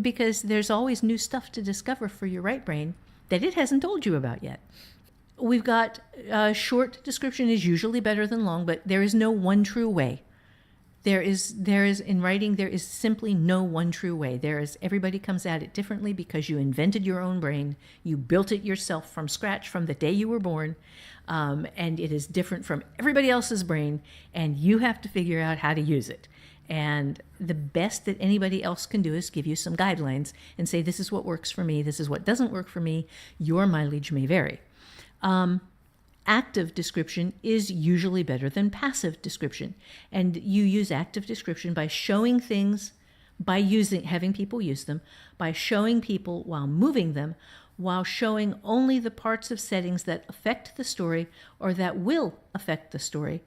because there's always new stuff to discover for your right brain that it hasn't told you about yet. We've got short description is usually better than long, but there is no one true way. There is in writing, there is simply no one true way. Everybody comes at it differently because you invented your own brain. You built it yourself from scratch from the day you were born. And it is different from everybody else's brain, and you have to figure out how to use it. And the best that anybody else can do is give you some guidelines and say, this is what works for me, this is what doesn't work for me, your mileage may vary. Active description is usually better than passive description. And you use active description by showing things, by having people use them, by showing people while moving them, while showing only the parts of settings that affect the story or that will affect the story.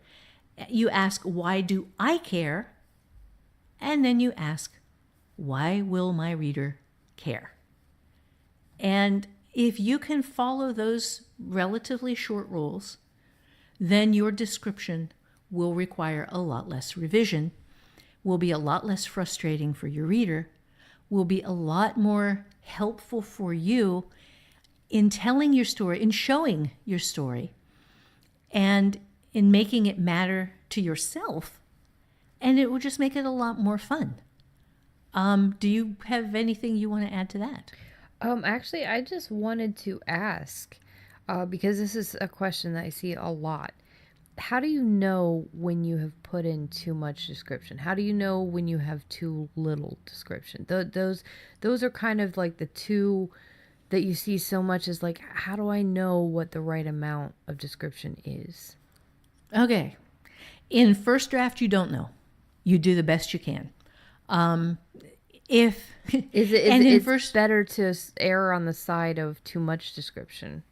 You ask, why do I care? And then you ask, why will my reader care? And if you can follow those relatively short rules, then your description will require a lot less revision, will be a lot less frustrating for your reader, will be a lot more helpful for you in telling your story, in showing your story, and in making it matter to yourself. And it will just make it a lot more fun. Do you have anything you want to add to that? Actually, I just wanted to ask, because this is a question that I see a lot. How do you know when you have put in too much description? How do you know when you have too little description? Those are kind of like the two that you see so much, is like, how do I know what the right amount of description is? Okay. In first draft, you don't know. You do the best you can. Is it better to err on the side of too much description,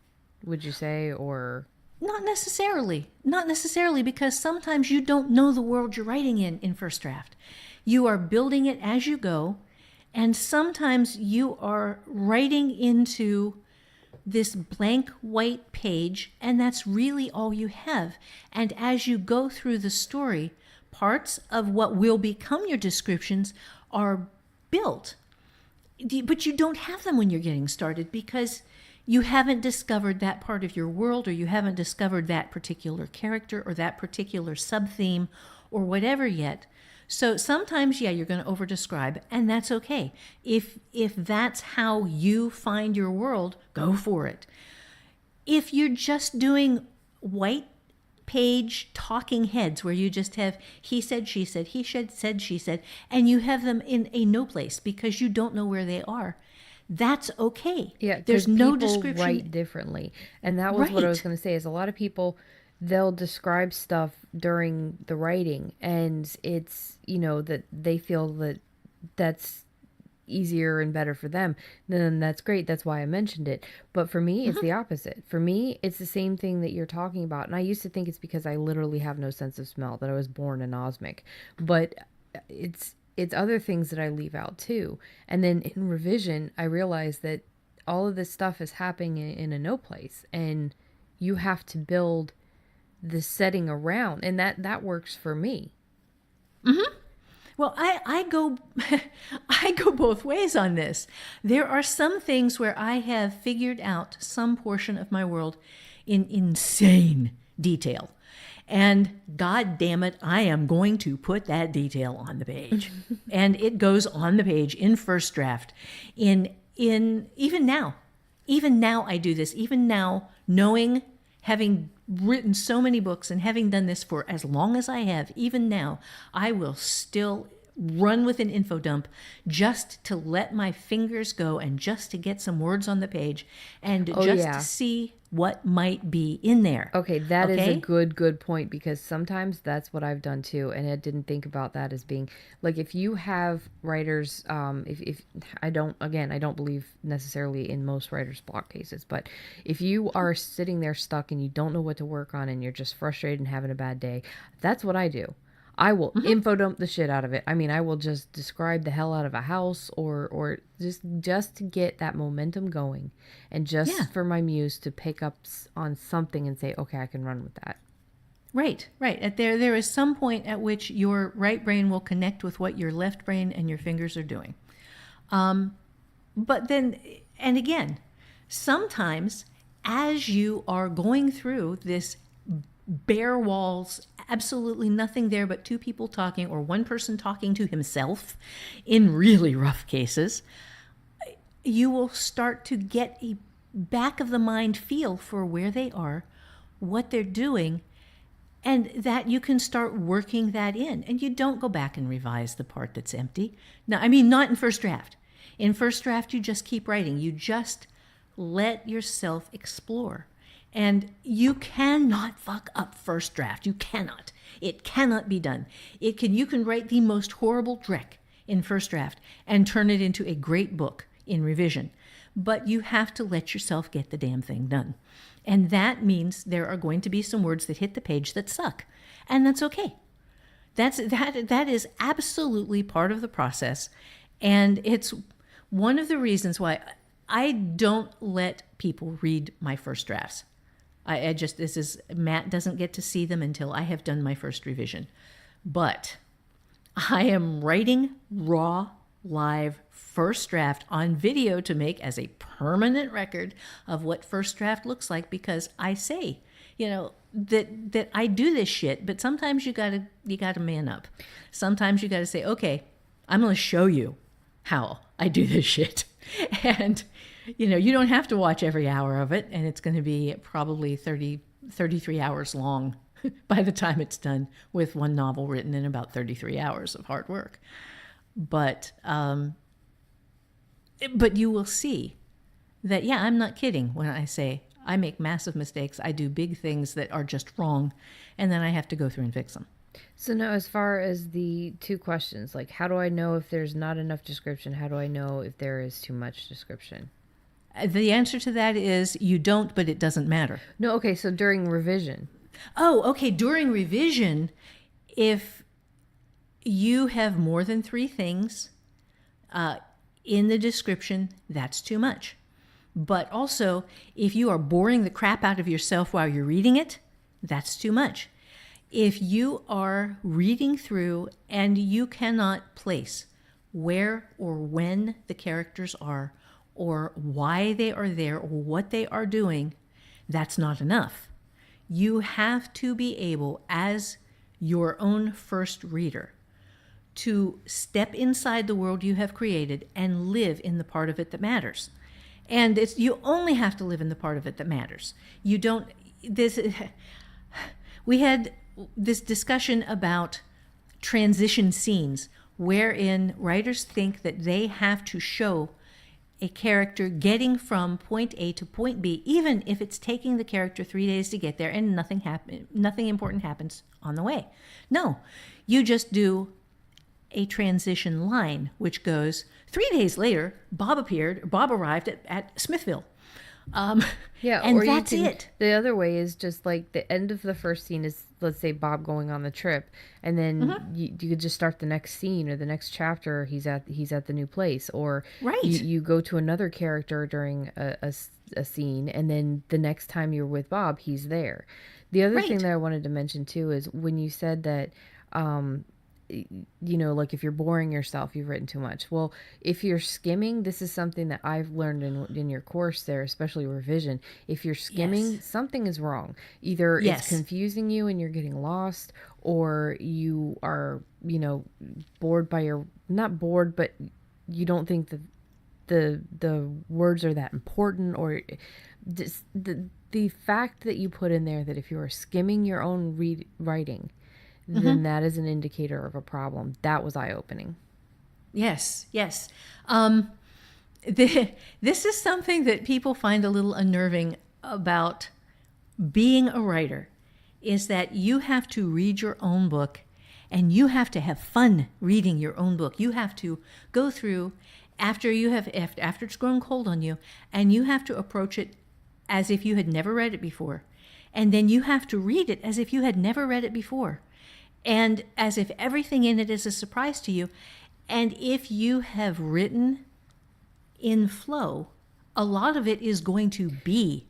would you say, or? Not necessarily, because sometimes you don't know the world you're writing in first draft. You are building it as you go, and sometimes you are writing into this blank white page, and that's really all you have. And as you go through the story, parts of what will become your descriptions are built, but you don't have them when you're getting started because you haven't discovered that part of your world, or you haven't discovered that particular character or that particular sub-theme or whatever yet. So sometimes, you're going to over-describe, and that's okay. If that's how you find your world, go for it. If you're just doing white page talking heads where you just have he said, she said, he said, she said, and you have them in a no place because you don't know where they are, that's okay. Yeah, there's no description. Write differently, and that was what I was going to say. Is a lot of people, they'll describe stuff during the writing, and it's that they feel that that's easier and better for them. Then that's great. That's why I mentioned it. But for me, it's the opposite. For me, it's the same thing that you're talking about. And I used to think it's because I literally have no sense of smell, that I was born anosmic. But it's it's other things that I leave out too. And then in revision, I realize that all of this stuff is happening in a no place, and you have to build the setting around, and that works for me. Well, I go I go both ways on this. There are some things where I have figured out some portion of my world in insane detail. And God damn it, I am going to put that detail on the page. And it goes on the page in first draft. In even now I do this. Even now, knowing, having written so many books and having done this for as long as I have, even now, I will still run with an info dump just to let my fingers go and just to get some words on the page and to see what might be in there. Okay, that is a good point, because sometimes that's what I've done too, and I didn't think about that as being like, if you have writers, if I don't believe necessarily in most writers' block cases, but if you are sitting there stuck and you don't know what to work on and you're just frustrated and having a bad day, that's what I do. I will info dump the shit out of it. I mean, I will just describe the hell out of a house or just to get that momentum going, and just for my muse to pick up on something and say, okay, I can run with that. Right. There is some point at which your right brain will connect with what your left brain and your fingers are doing. But then, and again, sometimes as you are going through this bare walls, absolutely nothing there but two people talking, or one person talking to himself in really rough cases, you will start to get a back of the mind feel for where they are, what they're doing, and that you can start working that in. And you don't go back and revise the part that's empty. No, I mean, not in first draft. In first draft, you just keep writing. You just let yourself explore. And you cannot fuck up first draft. You cannot. It cannot be done. You can write the most horrible dreck in first draft and turn it into a great book in revision. But you have to let yourself get the damn thing done. And that means there are going to be some words that hit the page that suck. And that's okay. That is absolutely part of the process. And it's one of the reasons why I don't let people read my first drafts. Matt doesn't get to see them until I have done my first revision. But I am writing raw, live first draft on video to make as a permanent record of what first draft looks like, because I say, that I do this shit, but sometimes you gotta man up. Sometimes you gotta say, okay, I'm gonna show you how I do this shit. And you don't have to watch every hour of it, and it's going to be probably 33 hours long by the time it's done, with one novel written in about 33 hours of hard work. But you will see that, I'm not kidding when I say I make massive mistakes. I do big things that are just wrong, and then I have to go through and fix them. So now, as far as the two questions, like, how do I know if there's not enough description? How do I know if there is too much description? The answer to that is you don't, but it doesn't matter. No, okay, so during revision. Oh, okay, during revision, if you have more than 3 things in the description, that's too much. But also, if you are boring the crap out of yourself while you're reading it, that's too much. If you are reading through and you cannot place where or when the characters are, or why they are there, or what they are doing, that's not enough. You have to be able, as your own first reader, to step inside the world you have created and live in the part of it that matters. And you only have to live in the part of it that matters. We had this discussion about transition scenes, wherein writers think that they have to show a character getting from point A to point B, even if it's taking the character 3 days to get there and nothing important happens on the way. No, you just do a transition line, which goes, 3 days later, Bob arrived at Smithville. Yeah, And or that's you can, it. the other way is just like the end of the first scene is, let's say, Bob going on the trip, and then you could just start the next scene or the next chapter. He's at the new place, or you Right. you go to another character during a scene, and then the next time you're with Bob, he's there. The other thing Right. that I wanted to mention too is when you said that, um, like if you're boring yourself, you've written too much. Well, if you're skimming, this is something that I've learned in your course there, especially revision. If you're Yes. skimming, something is wrong. Either it's Yes. confusing you and you're getting lost, or you are, bored by your, not bored, but you don't think that the words are that important, or just the fact that you put in there that if you are skimming your own writing, then that is an indicator of a problem. That was eye-opening. Yes. Yes. Um, this is something that people find a little unnerving about being a writer, is that you have to read your own book and you have to have fun reading your own book. You have to go through after it's grown cold on you, and you have to approach it as if you had never read it before. And then you have to read it as if you had never read it before. And as if everything in it is a surprise to you. And if you have written in flow, a lot of it is going to be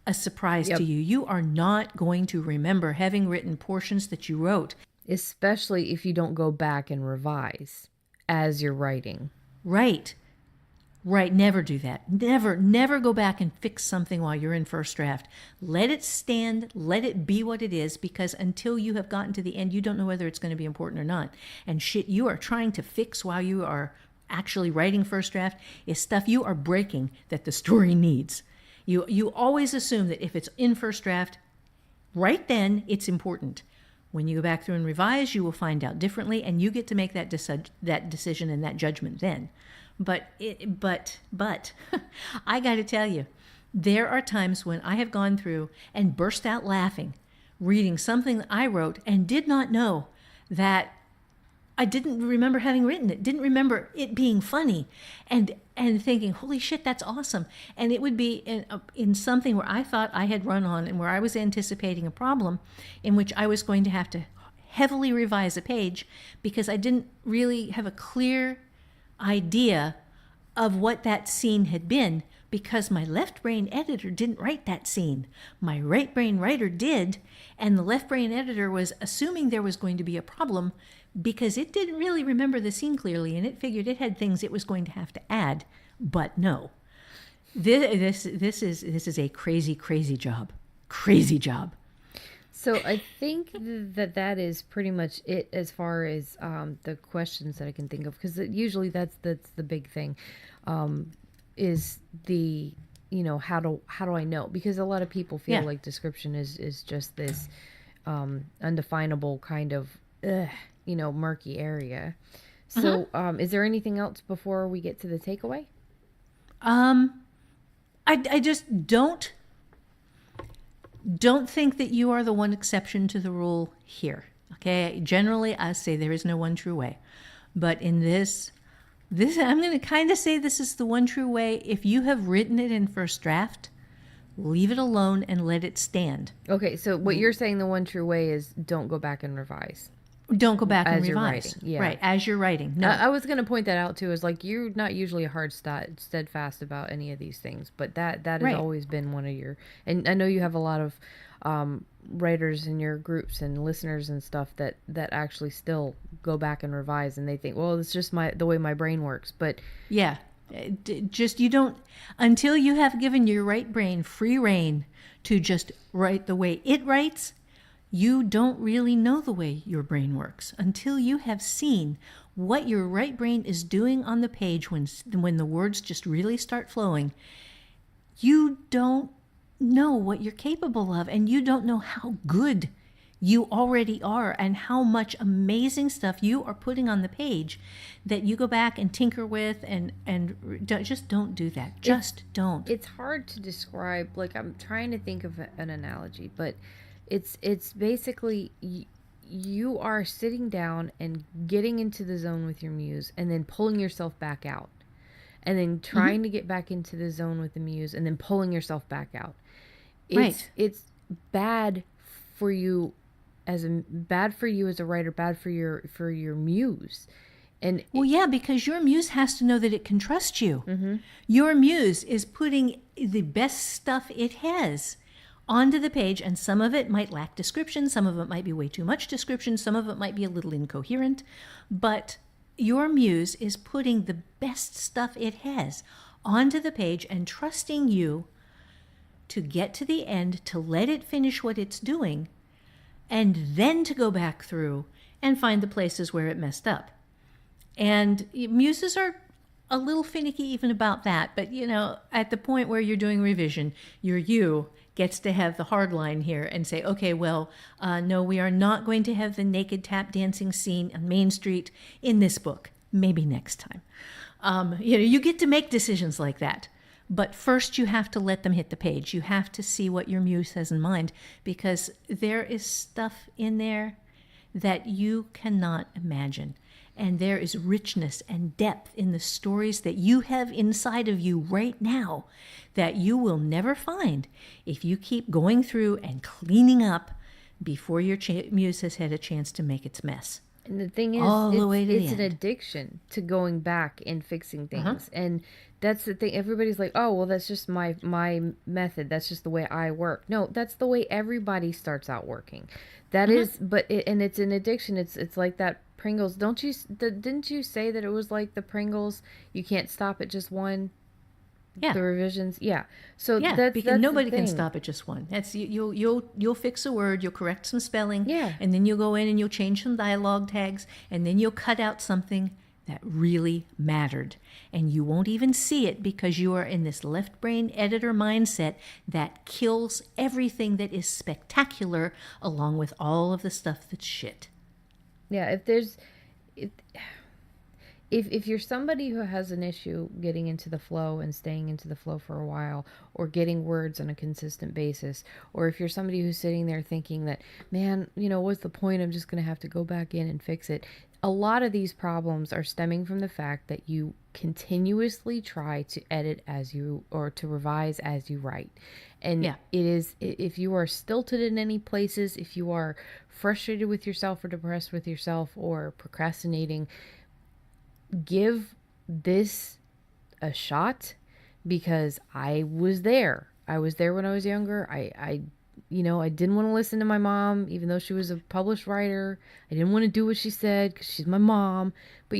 a surprise Yep. to you. You are not going to remember having written portions that you wrote. Especially if you don't go back and revise as you're writing. Right. Right. Never do that. Never go back and fix something while you're in first draft. Let it stand. Let it be what it is, because until you have gotten to the end, you don't know whether it's going to be important or not. And shit you are trying to fix while you are actually writing first draft is stuff you are breaking that the story needs. You always assume that if it's in first draft, right then it's important. When you go back through and revise, you will find out differently, and you get to make that decision and that judgment then. But I got to tell you, there are times when I have gone through and burst out laughing, reading something that I wrote and did not know that I didn't remember having written it, didn't remember it being funny, and thinking, holy shit, that's awesome. And it would be in something where I thought I had run on and where I was anticipating a problem in which I was going to have to heavily revise a page because I didn't really have a clear idea of what that scene had been, because my left brain editor didn't write that scene. My right brain writer did, and the left brain editor was assuming there was going to be a problem because it didn't really remember the scene clearly, and it figured it had things it was going to have to add. But no, this is a crazy job. Crazy job. So I think that is pretty much it as far as the questions that I can think of, because usually that's the big thing, is the how do I know, because a lot of people feel like description is just this undefinable kind of murky area. So is there anything else before we get to the takeaway? I just don't think that you are the one exception to the rule here. Okay, generally I say there is no one true way, but in this I'm going to kind of say this is the one true way. If you have written it in first draft, leave it alone and let it stand. Okay, so what you're saying, the one true way is don't go back and revise. Don't go back and As you're revise. writing, yeah. Right, as you're writing. No. I was going to point that out too, is like you're not usually a hard steadfast about any of these things, but that has Right. always been one of your, and I know you have a lot of writers in your groups and listeners and stuff that actually still go back and revise, and they think, well, it's just the way my brain works. But Yeah. Just you don't, until you have given your right brain free rein to just write the way it writes, you don't really know the way your brain works until you have seen what your right brain is doing on the page when the words just really start flowing. You don't know what you're capable of, and you don't know how good you already are and how much amazing stuff you are putting on the page that you go back and tinker with, and just don't do that. Just don't. it's hard to describe. Like, I'm trying to think of an analogy, but it's basically you are sitting down and getting into the zone with your muse and then pulling yourself back out. and then trying to get back into the zone with the muse and then pulling yourself back out. Right. It's bad for you as a writer, bad for your muse. And Well, yeah, because your muse has to know that it can trust you. Your muse is putting the best stuff it has onto the page, and some of it might lack description, some of it might be way too much description, some of it might be a little incoherent, but your muse is putting the best stuff it has onto the page and trusting you to get to the end, to let it finish what it's doing, and then to go back through and find the places where it messed up. And muses are a little finicky even about that. But, at the point where you're doing revision, you gets to have the hard line here and say, okay, well, no, we are not going to have the naked tap dancing scene on Main Street in this book. Maybe next time. You get to make decisions like that. But first you have to let them hit the page. You have to see what your muse has in mind, because there is stuff in there that you cannot imagine. And there is richness and depth in the stories that you have inside of you right now that you will never find if you keep going through and cleaning up before your muse has had a chance to make its mess. And the thing is, All the way to the it's an end. addiction to going back and fixing things. And that's the thing. Everybody's like, oh, well, that's just my method. That's just the way I work. No, that's the way everybody starts out working. That is, and it's an addiction. It's like that Pringles. Didn't you say that it was like the Pringles? You can't stop at just one. Yeah. The revisions. Yeah. So Yeah, that's because nobody the can thing. stop at just one. That's you'll fix a word, you'll correct some spelling, Yeah. and then you'll go in and you'll change some dialogue tags, and then you'll cut out something that really mattered. And you won't even see it because you are in this left brain editor mindset that kills everything that is spectacular along with all of the stuff that's shit. Yeah, if you're somebody who has an issue getting into the flow and staying into the flow for a while, or getting words on a consistent basis, or if you're somebody who's sitting there thinking that, man, what's the point? I'm just going to have to go back in and fix it. A lot of these problems are stemming from the fact that you continuously try to edit or to revise as you write. And Yeah. it is, if you are stilted in any places, if you are frustrated with yourself or depressed with yourself or procrastinating, give this a shot, because I was there. I was there when I was younger. I didn't want to listen to my mom, even though she was a published writer. I didn't want to do what she said because she's my mom. But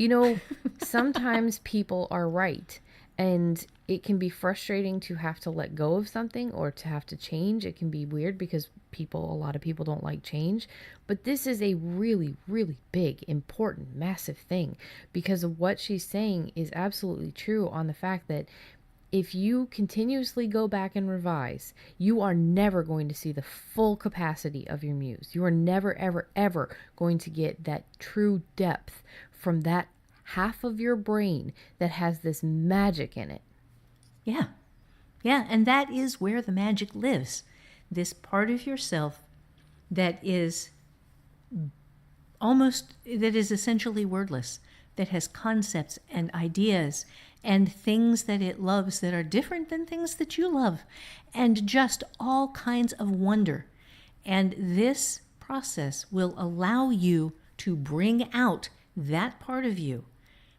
sometimes people are right. And it can be frustrating to have to let go of something or to have to change. It can be weird because a lot of people don't like change. But this is a really, really big, important, massive thing, because of what she's saying is absolutely true on the fact that if you continuously go back and revise, you are never going to see the full capacity of your muse. You are never, ever, ever going to get that true depth from that half of your brain that has this magic in it. Yeah. Yeah, and that is where the magic lives. This part of yourself that is essentially wordless, that has concepts and ideas and things that it loves that are different than things that you love, and just all kinds of wonder. And this process will allow you to bring out that part of you,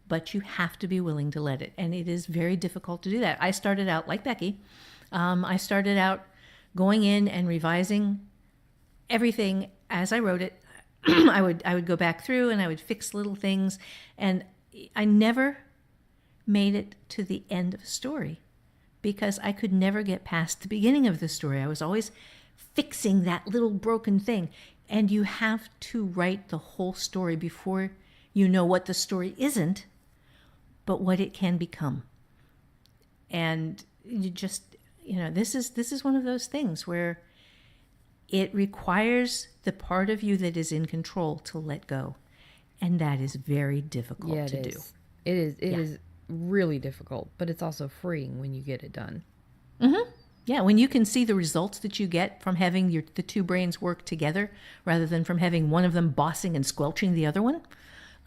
but you have to be willing to let it. And it is very difficult to do that. I started out like Becky. I started out going in and revising everything as I wrote it. I would go back through and I would fix little things, and I never made it to the end of a story because I could never get past the beginning of the story. I was always fixing that little broken thing. And you have to write the whole story before you know what the story isn't, but what it can become. And you just, this is one of those things where it requires the part of you that is in control to let go. And that is very difficult to do. It is really difficult, but it's also freeing when you get it done. Mm-hmm. Yeah, when you can see the results that you get from having the two brains work together rather than from having one of them bossing and squelching the other one.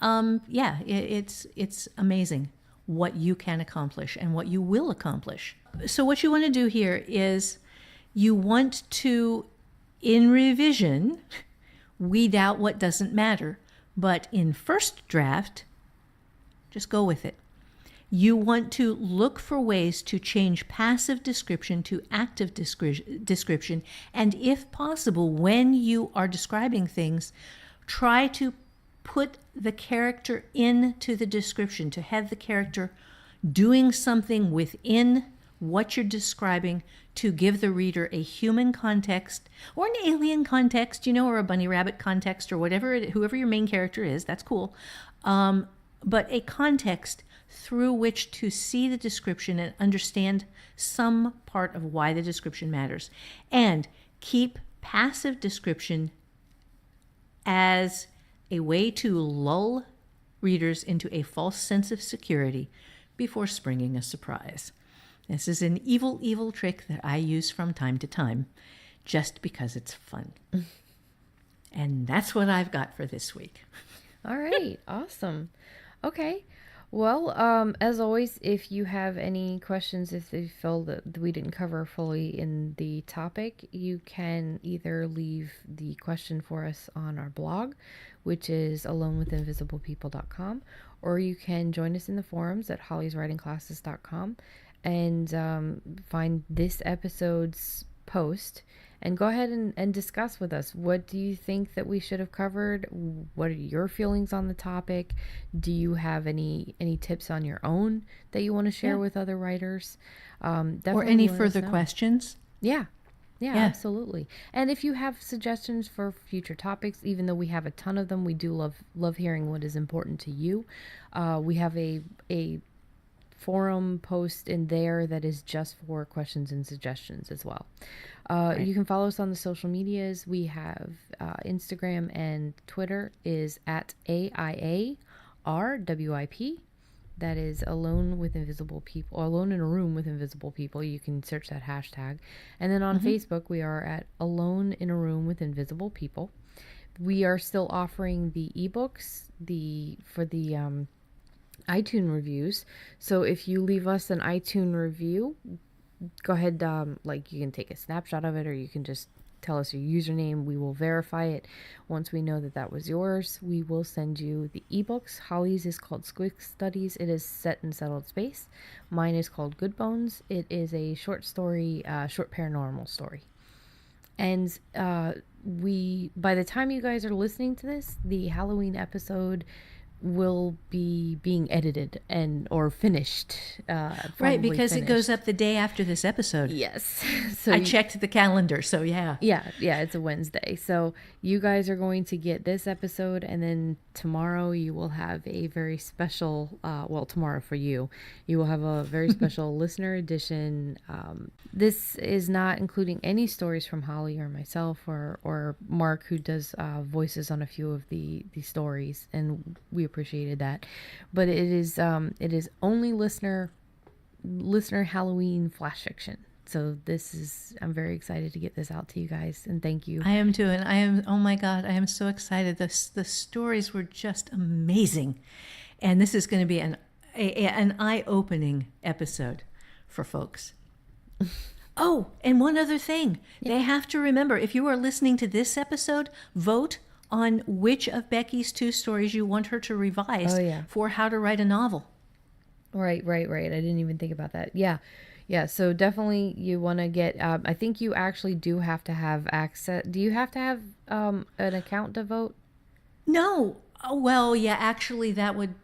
It's amazing what you can accomplish and what you will accomplish. So what you want to do here is you want to, in revision, weed out what doesn't matter. But in first draft, just go with it. You want to look for ways to change passive description to active description. And if possible, when you are describing things, try to put the character into the description, to have the character doing something within what you're describing to give the reader a human context or an alien context, or a bunny rabbit context or whatever, whoever your main character is, that's cool. But a context through which to see the description and understand some part of why the description matters. And keep passive description as a way to lull readers into a false sense of security before springing a surprise. This is an evil, evil trick that I use from time to time just because it's fun. And that's what I've got for this week. All right. Awesome. Okay. Well, as always, if you have any questions, if you feel that we didn't cover fully in the topic, you can either leave the question for us on our blog, which is alonewithinvisiblepeople.com, or you can join us in the forums at hollyswritingclasses.com and find this episode's post and go ahead and discuss with us. What do you think that we should have covered? What are your feelings on the topic? Do you have any tips on your own that you want to share with other writers? Or any further questions? Yeah, absolutely. And if you have suggestions for future topics, even though we have a ton of them, we do love hearing what is important to you. We have a forum post in there that is just for questions and suggestions as well. You can follow us on the social medias. We have Instagram and Twitter is at AIARWIP. That is Alone with Invisible People, Alone in a Room with Invisible People. You can search that hashtag. And then on Facebook, we are at Alone in a Room with Invisible People. We are still offering the ebooks for the iTunes reviews. So if you leave us an iTunes review, go ahead, you can take a snapshot of it, or you can just tell us your username. We will verify it. Once we know that was yours, we will send you the ebooks. Holly's is called Squid Studies. It is set in settled space. Mine is called Good Bones. It is a short story, short paranormal story. And by the time you guys are listening to this, the Halloween episode will be being edited or finished. Right, because finished. It goes up the day after this episode. Yes. So I checked the calendar, so yeah. Yeah, it's a Wednesday. So you guys are going to get this episode, and then tomorrow you will have a very special, tomorrow for you will have a very special listener edition. This is not including any stories from Holly or myself or Mark, who does voices on a few of the stories, and we appreciated that, but it is only listener Halloween flash fiction. So I'm very excited to get this out to you guys, and thank you. I am too, and oh my God, I am so excited. The stories were just amazing, and this is going to be an eye-opening episode for folks. Oh, and one other thing. They have to remember, if you are listening to this episode, vote on which of Becky's 2 stories you want her to revise for How to Write a Novel. Right. I didn't even think about that. Yeah. So definitely you want to get, I think you actually do have to have access. Do you have to have an account to vote? No. Oh, well, yeah, actually that would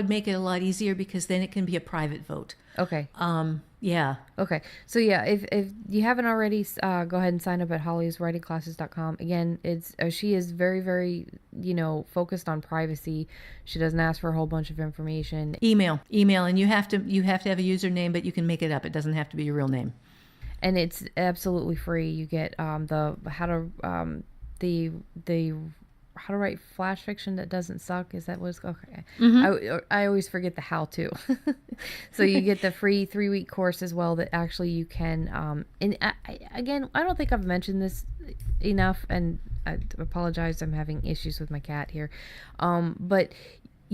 make it a lot easier, because then it can be a private vote. Okay. Yeah. Okay. So yeah, if you haven't already, go ahead and sign up at hollyswritingclasses.com. Again, she is very, very, focused on privacy. She doesn't ask for a whole bunch of information. Email, and you have to have a username, but you can make it up. It doesn't have to be your real name. And it's absolutely free. You get the how to write flash fiction that doesn't suck. Is that what it's called? Okay. Mm-hmm. I always forget the how to. So you get the free 3-week course as well that actually you can, and again, I don't think I've mentioned this enough, and I apologize. I'm having issues with my cat here. But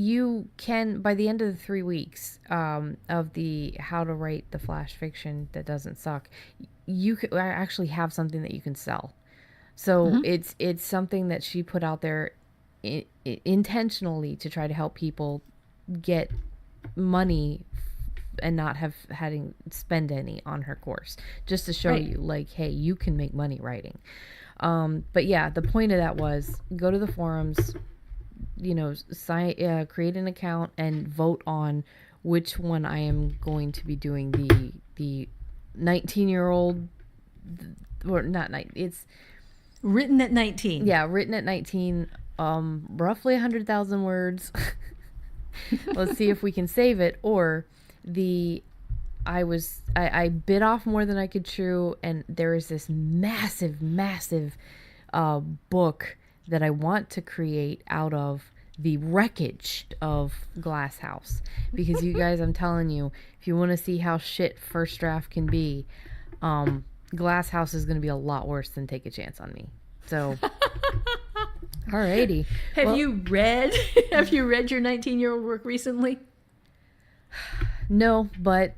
you can, by the end of the 3 weeks of the how to write the flash fiction that doesn't suck, you could actually have something that you can sell. So it's something that she put out there intentionally to try to help people get money and not having spend any on her course, just to show you, like, hey, you can make money writing. But yeah, the point of that was go to the forums, create an account and vote on which one I am going to be doing. The 19-year-old, or not 19, it's written at 19. Yeah, written at 19, roughly 100,000 words. Let's see if we can save it. Or I bit off more than I could chew, and there is this massive book that I want to create out of the wreckage of Glass House. Because you guys, I'm telling you, if you want to see how shit first draft can be, Glass House is going to be a lot worse than Take a Chance on Me. So, alrighty. Have you read your 19-year-old work recently? No, but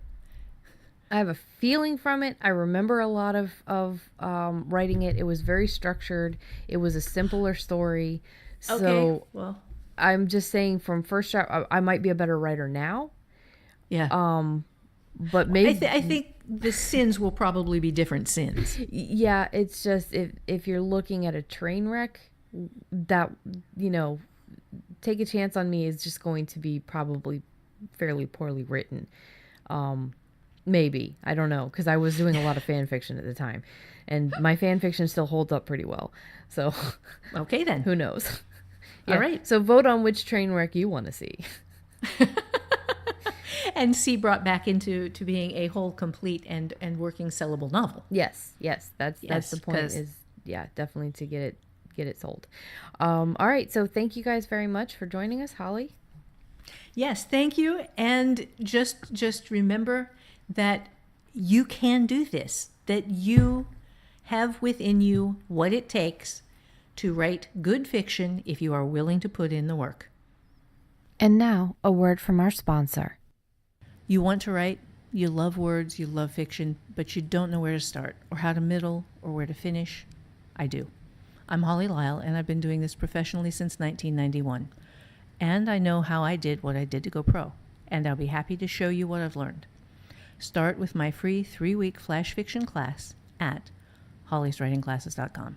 I have a feeling from it. I remember a lot of writing it. It was very structured. It was a simpler story. So Okay, well, I'm just saying, from first draft, I might be a better writer now. yeah. But maybe I think the sins will probably be different sins. Yeah, it's just if you're looking at a train wreck, that, Take a Chance on Me is just going to be probably fairly poorly written. Maybe, I don't know, because I was doing a lot of fan fiction at the time, and my fan fiction still holds up pretty well. So, Okay then. who knows? All right. So vote on which train wreck you want to see. And see brought back into being a whole, complete, and working sellable novel. Yes, that's the point. 'cause- Is definitely to get it sold. All right, so thank you guys very much for joining us, Holly. Yes, thank you. And just remember that you can do this, that you have within you what it takes to write good fiction if you are willing to put in the work. And now, a word from our sponsor. You want to write, you love words, you love fiction, but you don't know where to start or how to middle or where to finish. I do. I'm Holly Lisle, and I've been doing this professionally since 1991. And I know how I did what I did to go pro, and I'll be happy to show you what I've learned. Start with my free 3-week flash fiction class at hollyswritingclasses.com.